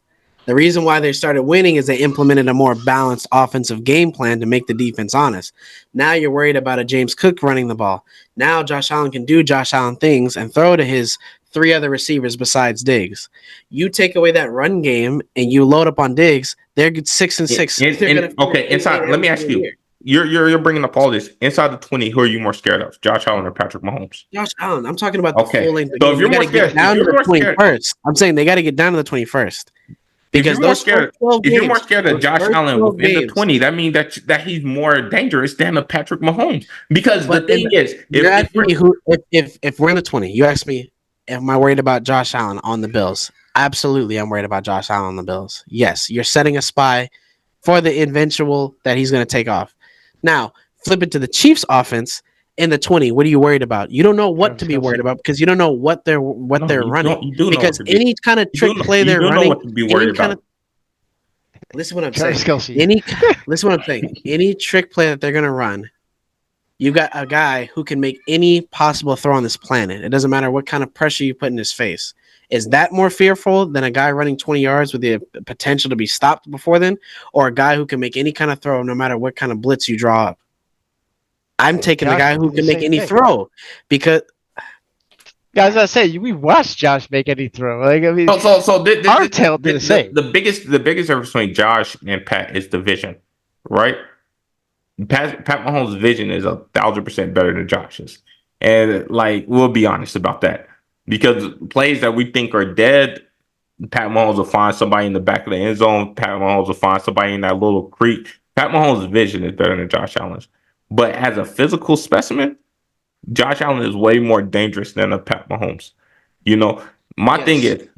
The reason why they started winning is they implemented a more balanced offensive game plan to make the defense honest. Now you're worried about a James Cook running the ball. Now Josh Allen can do Josh Allen things and throw to his 3 other receivers besides Diggs. You take away that run game and you load up on Diggs, they're 6-6. Okay, inside. Let me ask you. You're bringing up all this inside the 20. Who are you more scared of, Josh Allen or Patrick Mahomes? Josh Allen. I'm talking about the full length. So if you're more scared, down to the 21st. I'm saying they got to get down to the 21st. Because if you're more scared of Josh Allen within the 20, that means that he's more dangerous than a Patrick Mahomes. Because the thing is, if we're in the 20, you ask me, am I worried about Josh Allen on the Bills? Absolutely, I'm worried about Josh Allen on the Bills. Yes, you're setting a spy for the eventual that he's going to take off. Now, flip it to the Chiefs offense in the 20. What are you worried about? You don't know what to be worried about because you don't know what they're running. Because any kind of trick play they're running, what to be worried about. Listen what I'm saying. Listen what I'm saying. Any trick play that they're going to run, you got a guy who can make any possible throw on this planet. It doesn't matter what kind of pressure you put in his face. Is that more fearful than a guy running 20 yards with the potential to be stopped before then, or a guy who can make any kind of throw no matter what kind of blitz you draw up? I'm taking the guy who can make any throw because. Yeah, as I say, we watched Josh make any throw. Like, I mean, our tail did the same. The biggest difference between Josh and Pat is the vision, right? Pat Mahomes' vision is 1,000% better than Josh's, and we'll be honest about that. Because plays that we think are dead, Pat Mahomes will find somebody in the back of the end zone. Pat Mahomes will find somebody in that little creek. Pat Mahomes' vision is better than Josh Allen's. But as a physical specimen, Josh Allen is way more dangerous than a Pat Mahomes. My thing is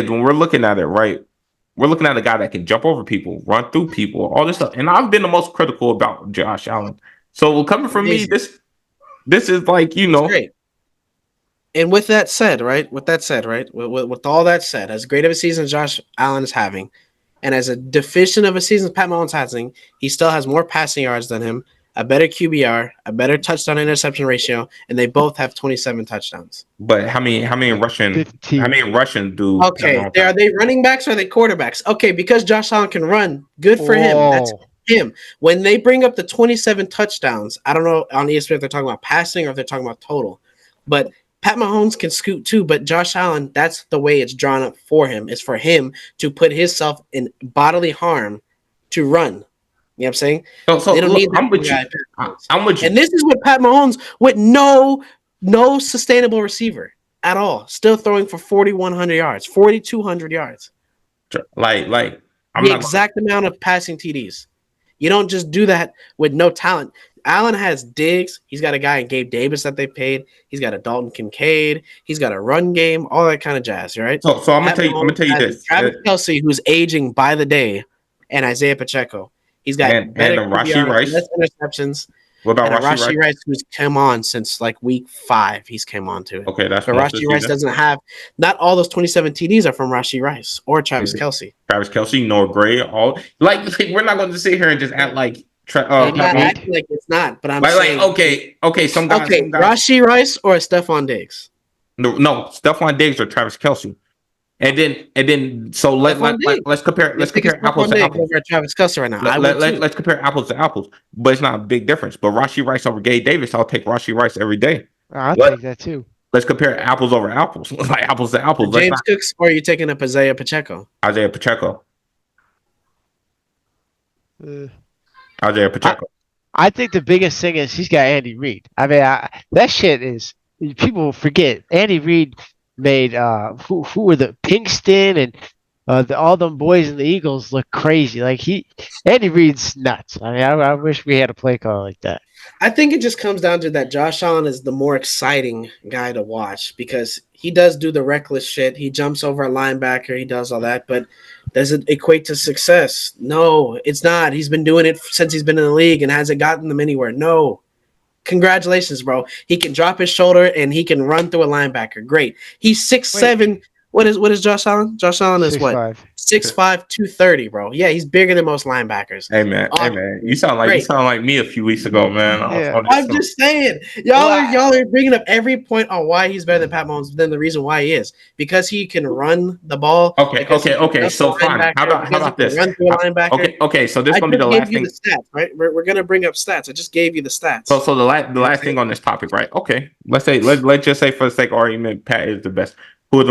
when we're looking at it, right, we're looking at a guy that can jump over people, run through people, all this stuff. And I've been the most critical about Josh Allen. So coming from me, this is great. And with that said, right? With all that said, as great of a season as Josh Allen is having, and as a deficient of a season Pat Mahomes having, he still has more passing yards than him, a better QBR, a better touchdown interception ratio, and they both have 27 touchdowns. But how many rushing? 15. How many rushing do? Okay, are they running backs or are they quarterbacks? Okay, because Josh Allen can run, good for him. That's him. When they bring up the 27 touchdowns, I don't know on ESPN if they're talking about passing or if they're talking about total, but Pat Mahomes can scoot too, but Josh Allen, that's the way it's drawn up for him. It's for him to put himself in bodily harm to run. You know what I'm saying? So they don't need that guy. I'm with you. And this is what Pat Mahomes with no sustainable receiver at all, still throwing for 4,100 yards, 4,200 yards. The exact amount of passing TDs. You don't just do that with no talent. Allen has Diggs. He's got a guy in Gabe Davis that they paid. He's got a Dalton Kincaid. He's got a run game, all that kind of jazz, right? So I'm gonna tell you this. Travis Kelce, who's aging by the day, and Isaiah Pacheco. He's got and Rashee Rice, less interceptions. What about And a Rashee Rashee Rice? Rice who's come on since like week 5. He's came on to it. Okay, that's But most of the Rashee Rice season. doesn't have not all those 27 TDs are from Rashee Rice or Travis Kelce. Travis Kelce, Noah Gray, all like we're not going to sit here and just act like I'm Andy not Pat Reid. acting like it's not, but I'm like saying okay, some guys, Rashee Rice or Stephon Diggs. no, Stephon Diggs or Travis Kelce, and then so Stephon Diggs. let's compare You're taking apples Stephon to Diggs apples. over Travis Kelce right now. I would too. Let's compare apples to apples, but it's not a big difference. But Rashee Rice over Gabe Davis, I'll take Rashee Rice every day. I'll Let take that too. let's compare apples over apples, like apples to apples. Let's James not Cooks, or are you taking up Isaiah Pacheco? Isaiah Pacheco. Uh, Isaiah I, Pacheco. I think the biggest thing is he's got Andy Reid. I mean, that shit is people forget. Andy Reid made who were the Pinkston and all them boys in the Eagles look crazy. Like Andy Reid's nuts. I mean, I wish we had a play call like that. I think it just comes down to that Josh Allen is the more exciting guy to watch because he does do the reckless shit. He jumps over a linebacker. He does all that, but does it equate to success? No, it's not. He's been doing it since he's been in the league and hasn't gotten them anywhere. No. Congratulations, bro. He can drop his shoulder and he can run through a linebacker. Great. He's 6'7". What is Josh Allen? Josh Allen is what? 6'5". 6'5", 230, bro. Yeah, he's bigger than most linebackers. Hey man, you sound like me a few weeks ago, man. Yeah. I'm just saying, y'all are bringing up every point on why he's better than Pat Mahomes. Then the reason why he is because he can run the ball. Okay. So fine. How about this? Run through a linebacker. Okay. So this is gonna be the last thing. The stats, right? We're gonna bring up stats. I just gave you the stats. So the last thing on this topic, right? Okay. Let's just say for the sake of argument, Pat is the best. Who is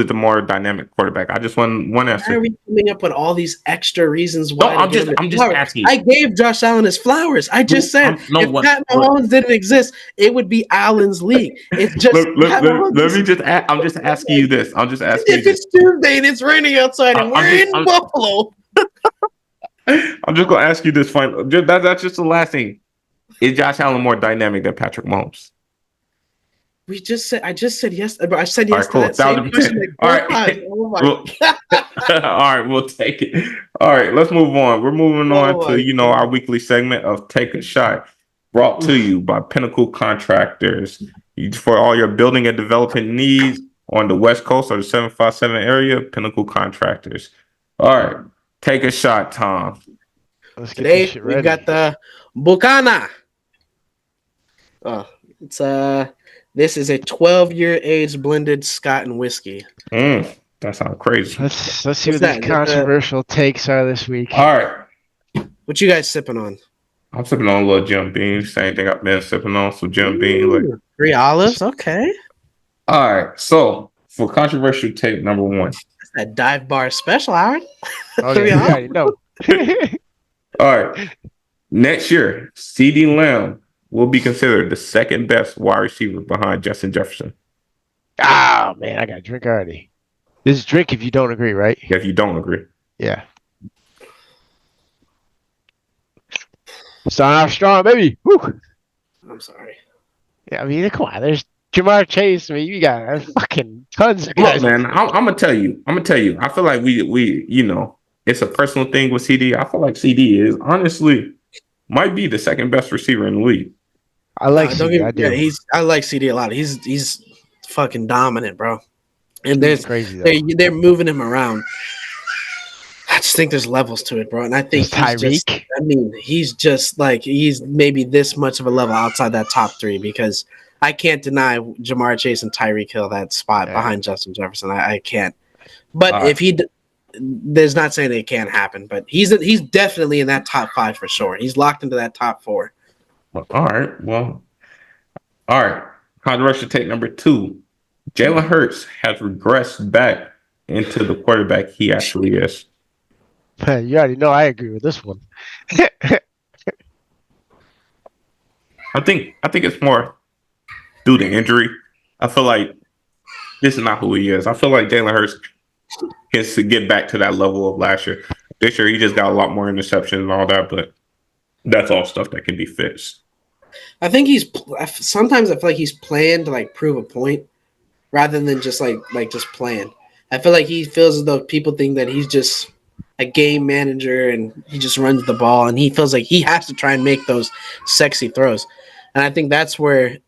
the more dynamic quarterback? I just want one answer. Why are we coming up with all these extra reasons why? No, I'm just asking. I gave Josh Allen his flowers. I just said if Pat Mahomes didn't exist, it would be Allen's league. It's just let me just ask. I'm just asking you this. I'm just asking. If it's Tuesday and it's raining outside and we're in Buffalo, I'm just gonna ask you this. Final. That's just the last thing. Is Josh Allen more dynamic than Patrick Mahomes? I just said yes. I said yes to that same question. All right. Oh my God. All right, we'll take it. All right, let's move on. We're moving on to our weekly segment of Take a Shot, brought to you by Pinnacle Contractors. For all your building and development needs on the West Coast or the 757 area, Pinnacle Contractors. All right, take a shot, Tom. Today we got the Bucana. This is a 12-year age blended Scott and whiskey. That sounds crazy. Let's see what these controversial takes are this week. All right. What you guys sipping on? I'm sipping on a little Jim Beam. Same thing I've been sipping on. Some Jim Beam. Like 3 olives. Okay. All right. So for controversial take number 1. That's that dive bar special, Aaron. Oh, yeah, you already know. All right. Next year, CeeDee Lamb will be considered the second best wide receiver behind Justin Jefferson. Oh, man, I got a drink already. This is drink if you don't agree, right? If you don't agree. Yeah. Starting off strong, baby. Woo. I'm sorry. Yeah, I mean, come on. There's Jamar Chase. I mean, you got fucking tons of guys. Look, man, I'm gonna tell you. I feel like we it's a personal thing with CD. I feel like CD is honestly might be the second best receiver in the league. I like CD. I like CD a lot. He's fucking dominant, bro. And they're moving him around. I just think there's levels to it, bro. And I think he's he's maybe this much of a level outside that top 3 because I can't deny Jamar Chase and Tyreek Hill that spot behind Justin Jefferson. I can't. But if there's not saying it can't happen, but he's definitely in that top 5 for sure. He's locked into that top 4. Well, all right. Controversial take number 2. Jalen Hurts has regressed back into the quarterback he actually is. You already know I agree with this one. I think it's more due to injury. I feel like this is not who he is. I feel like Jalen Hurts gets to get back to that level of last year. This year he just got a lot more interceptions and all that, but that's all stuff that can be fixed. I think sometimes I feel like he's playing to like prove a point rather than just like just playing. I feel like he feels as though people think that he's just a game manager and he just runs the ball and he feels like he has to try and make those sexy throws. And I think that's where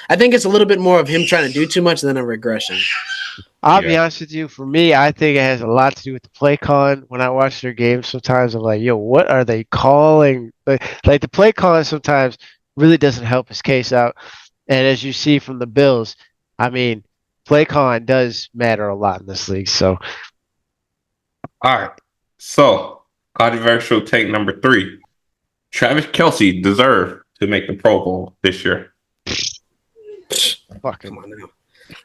I think it's a little bit more of him trying to do too much than a regression. I'll be honest with you. For me, I think it has a lot to do with the play calling. When I watch their games, sometimes I'm like, "Yo, what are they calling?" Like the play calling sometimes really doesn't help his case out. And as you see from the Bills, I mean, play calling does matter a lot in this league. So, All right. So, controversial take number 3. Travis Kelce deserved to make the Pro Bowl this year. fucking Come on now.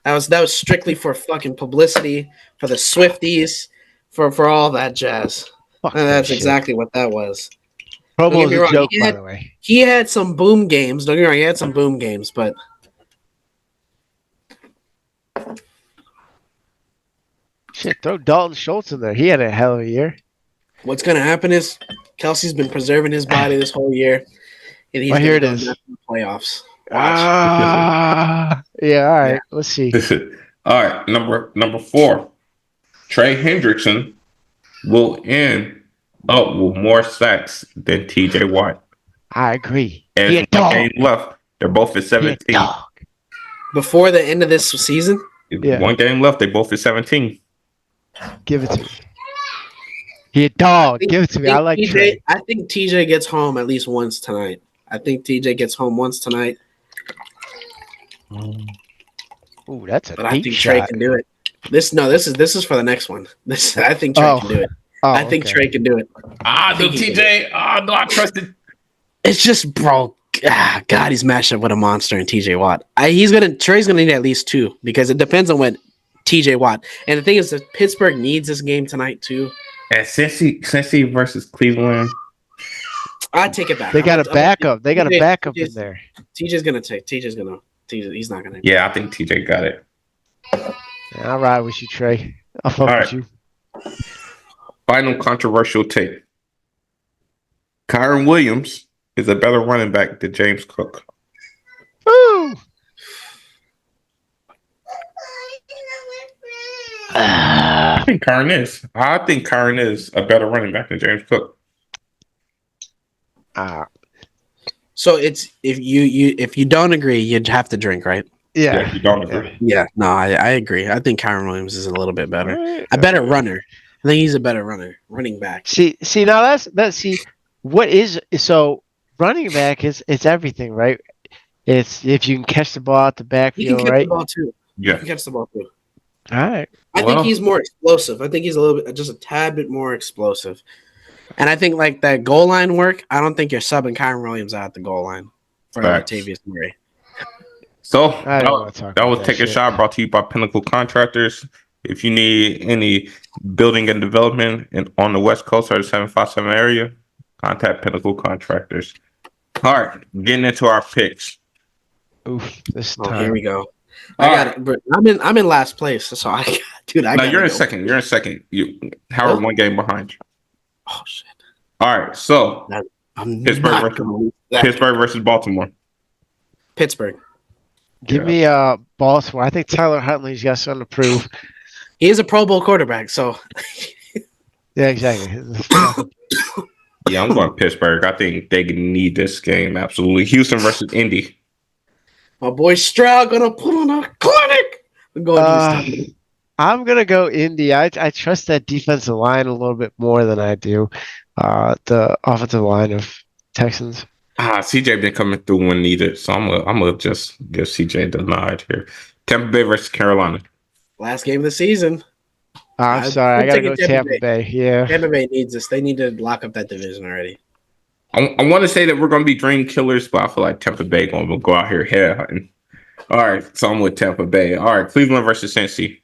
That was strictly for fucking publicity, for the Swifties, for all that jazz. fuck And that that's shit. exactly what that was. Pro Don't get Bowl's me a wrong, joke, he by had- the way. He had some boom games. Don't get me wrong, he had some boom games, but Shit, throw Dalton Schultz in there. He had a hell of a year. what's gonna happen is Kelsey's been preserving his body this whole year, and he's Well, here gonna it go is. nuts in the playoffs. Watch. Yeah, all right. Let's see. All right. Number 4. Trey Hendrickson will end up with more sacks than TJ Watt. I agree. And He a one dog. game left. They're both at He a 17. dog. Before the end of this season, Yeah. One game left. They both at 17. Give it to me. He a dog. Give it to me. I like Trey. I think TJ gets home at least once tonight. I think TJ gets home once tonight, Ooh, that's a but I deep think Trey shot. can do it. This is for the next one. I think Trey can do it. Oh, I think okay. Trey can do it. No, think he TJ. No, I trusted. It's just, bro. God, he's matched up with a monster in TJ Watt. Trey's gonna need at least 2 because it depends on what TJ Watt. And the thing is that Pittsburgh needs this game tonight too. And Cincy versus Cleveland. I take it back. They got a backup. They got a backup in TJ's there. TJ's gonna take. He's not gonna. Yeah, I think TJ got it. Yeah, I'll ride with you, Trey. I'll fuck All with right. you. Final controversial take. Kyron Williams is a better running back than James Cook. Woo! I think Kyron is a better running back than James Cook. So it's if you don't agree, you'd have to drink, right? Yeah. Yeah, you don't agree. Yeah. No, I agree. I think Kyron Williams is a little bit better. Alright. A better runner. I think he's a better runner, running back. See now that's what is so running back is it's everything, right? It's if you can catch the ball out the He can backfield, catch right? the ball too. He Yeah. can catch the ball too. All right. I Well- think he's more explosive. I think he's a little bit, just a tad bit more explosive. And I think like that goal line work, I don't think you're subbing Kyron Williams out at the goal line for Facts. Latavius Murray. So I don't want to talk that about was that Take a shit. Shot brought to you by Pinnacle Contractors. If you need any building and development on the West Coast or the 757 area, contact Pinnacle Contractors. All right, getting into our picks. Oof, this Oh, time. here we go. All I got it. But I'm in last place, so I No, gotta you're in go. second. You're in second. Howard Huh? one game behind you. Oh shit. All right, so I'm Pittsburgh not versus- gonna lose that. Pittsburgh versus Baltimore. Pittsburgh. Give me Baltimore. I think Tyler Huntley's got something to prove. He is a Pro Bowl quarterback, so Yeah, exactly. Yeah, I'm going Pittsburgh. I think they need this game absolutely. Houston versus Indy. my boy Stroud gonna put on a clinic. I'm going Houston. I'm gonna go Indy. I trust that defensive line a little bit more than I do the offensive line of Texans. CJ been coming through when needed, so I'm gonna just give CJ the nod here. Tampa Bay versus Carolina. Last game of the season. I'm I'm sorry, I gotta go taking Tampa Tampa Bay. Yeah. Tampa Bay needs this. They need to lock up that division already. I want to say that we're gonna be dream killers, but I feel like Tampa Bay gonna go out here head hunting. All right, so I'm with Tampa Bay. All right, Cleveland versus Cincy.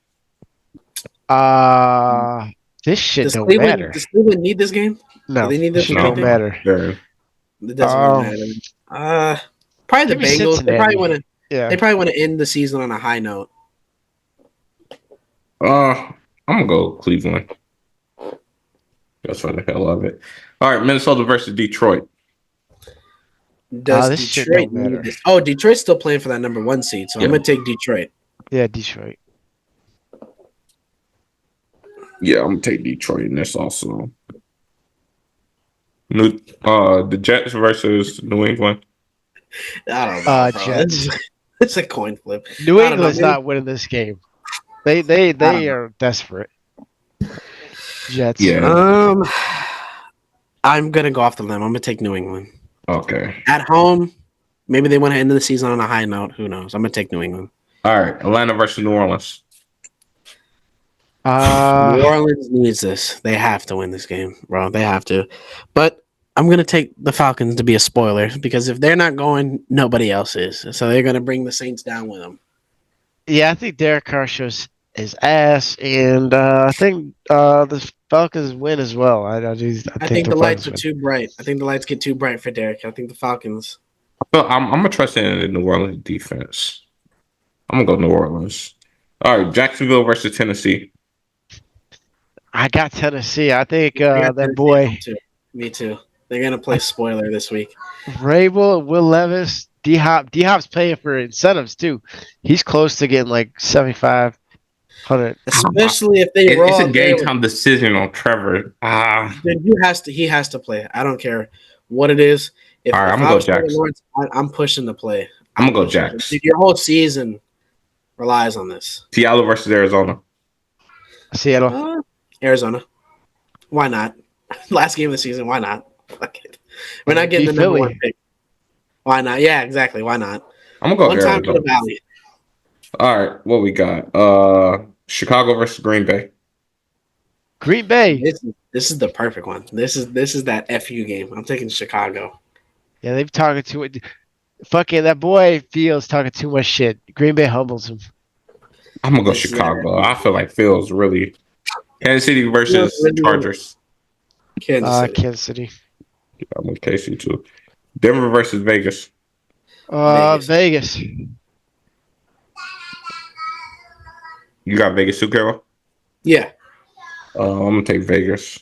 This shit Does don't Cleveland, matter. does Cleveland need this game? No, they need this this shit for don't anything? matter. Yeah. It doesn't matter. Probably the Give me Bengals. They Cincinnati. probably want to. Yeah. They probably want to end the season on a high note. I'm gonna go Cleveland. Just for the hell of it. All right, Minnesota versus Detroit. Does this shit Detroit don't matter. need this? Oh, Detroit's still playing for that number 1 seed, so Yeah. I'm gonna take Detroit. Yeah, Detroit. Yeah, I'm gonna take Detroit in this also. The Jets versus New England. I don't know, bro. Jets. It's a coin flip. New I don't know. England's Maybe, not winning this game. I don't They know. are desperate. Jets. Yeah. I'm gonna go off the limb. I'm gonna take New England Okay. at home. Maybe they want to end the season on a high note. Who knows? I'm gonna take New England. All right. Atlanta versus New Orleans. New Uh Orleans needs this. They have to win this game, bro. They have to. But I'm gonna take the Falcons to be a spoiler because if they're not going, nobody else is. So they're gonna bring the Saints down with them. yeah, I think Derek Carr shows his ass, and I think the Falcons win as well. I think think the the lights Falcons are win. too bright. I think the lights get too bright for Derek. I think the Falcons. So I'm gonna trust in the New Orleans defense. I'm gonna go New Orleans. All right. Jacksonville versus Tennessee. I got Tennessee. I think I got that Tennessee at home boy too. Me too. They're gonna play spoiler this week, Vrabel, Will Levis, D Hop. D Hop's paying for incentives too. He's close to getting like 7,500. especially if they It's a roll there game with. time decision on Trevor. Dude, he has to. He has to play. I don't care what it is. All right. If I'm gonna I'm go Trevor Jacks. Lawrence, I'm pushing the play. I'm I'm gonna go pushing. Jacks. Dude, your whole season relies on this. Seattle versus Arizona. Seattle. Arizona. Why not? Last game of the season. Why not? Fuck it. We're not getting Beat the number one Philly. pick. Why not? Yeah, exactly. Why not? I'm gonna go One time for Arizona. the Valley. All right. What we got? Chicago versus Green Bay. Green Bay. This is the perfect one. This is that FU game. I'm taking Chicago. Yeah, they've talking too much. Fucking that boy feels talking too much shit. Green Bay humbles him. I'm gonna go This is that Chicago. FU I feel like Phil's really Kansas City game. versus Chargers. Kansas City. Kansas City. I'm with KC too. Denver versus Vegas. Vegas. Vegas. You got Vegas too, Carol? Yeah. I'm gonna take Vegas.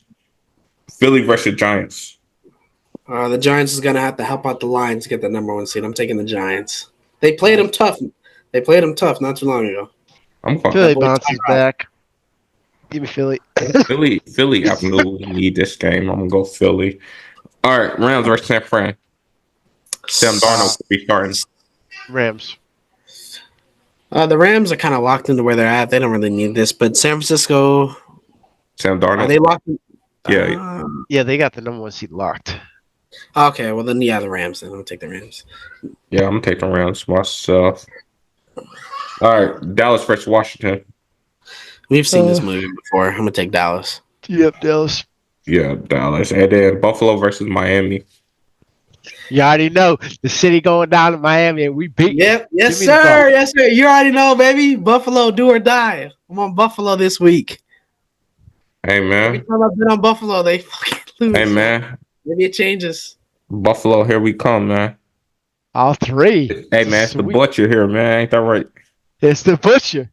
Philly versus Giants. The Giants is gonna have to help out the Lions to get the number one seed. I'm taking the Giants. They played them tough. They played them tough not too long ago. I'm going Philly boy bounces Tyrod. back. Give me Philly. Philly. Philly absolutely need this game. I'm gonna go Philly. All right, Rams versus San Fran. Sam Darnold will be starting. Rams. The Rams are kind of locked into where they're at. They don't really need this, but San Francisco, Sam are Darnold. they locked? Yeah. Yeah, they got the number one seat locked. Okay, well then, yeah, the Rams. Then I'll take the Rams. Yeah, I'm gonna take the Rams myself. All right, Dallas versus Washington. We've seen this movie before. I'm gonna take Dallas. Yep, Dallas. Yeah, Dallas. And then Buffalo versus Miami. You already know the city going down to Miami and we beat. Yep, yes Give me the sir, ball. yes sir. You already know, baby. Buffalo, do or die. I'm on Buffalo this week. Hey Every man. time I've been on Buffalo, they fucking lose. Hey man. Maybe it changes. Buffalo, here we come, man. All three. Hey man, it's the Sweet. butcher here, man. Ain't that right? It's the butcher.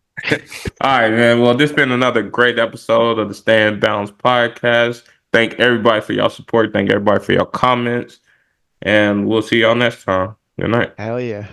All right, man. Well, this has been another great episode of the Stay in Balance podcast. Thank everybody for your support. Thank everybody for your comments. And we'll see y'all next time. Good night. Hell yeah.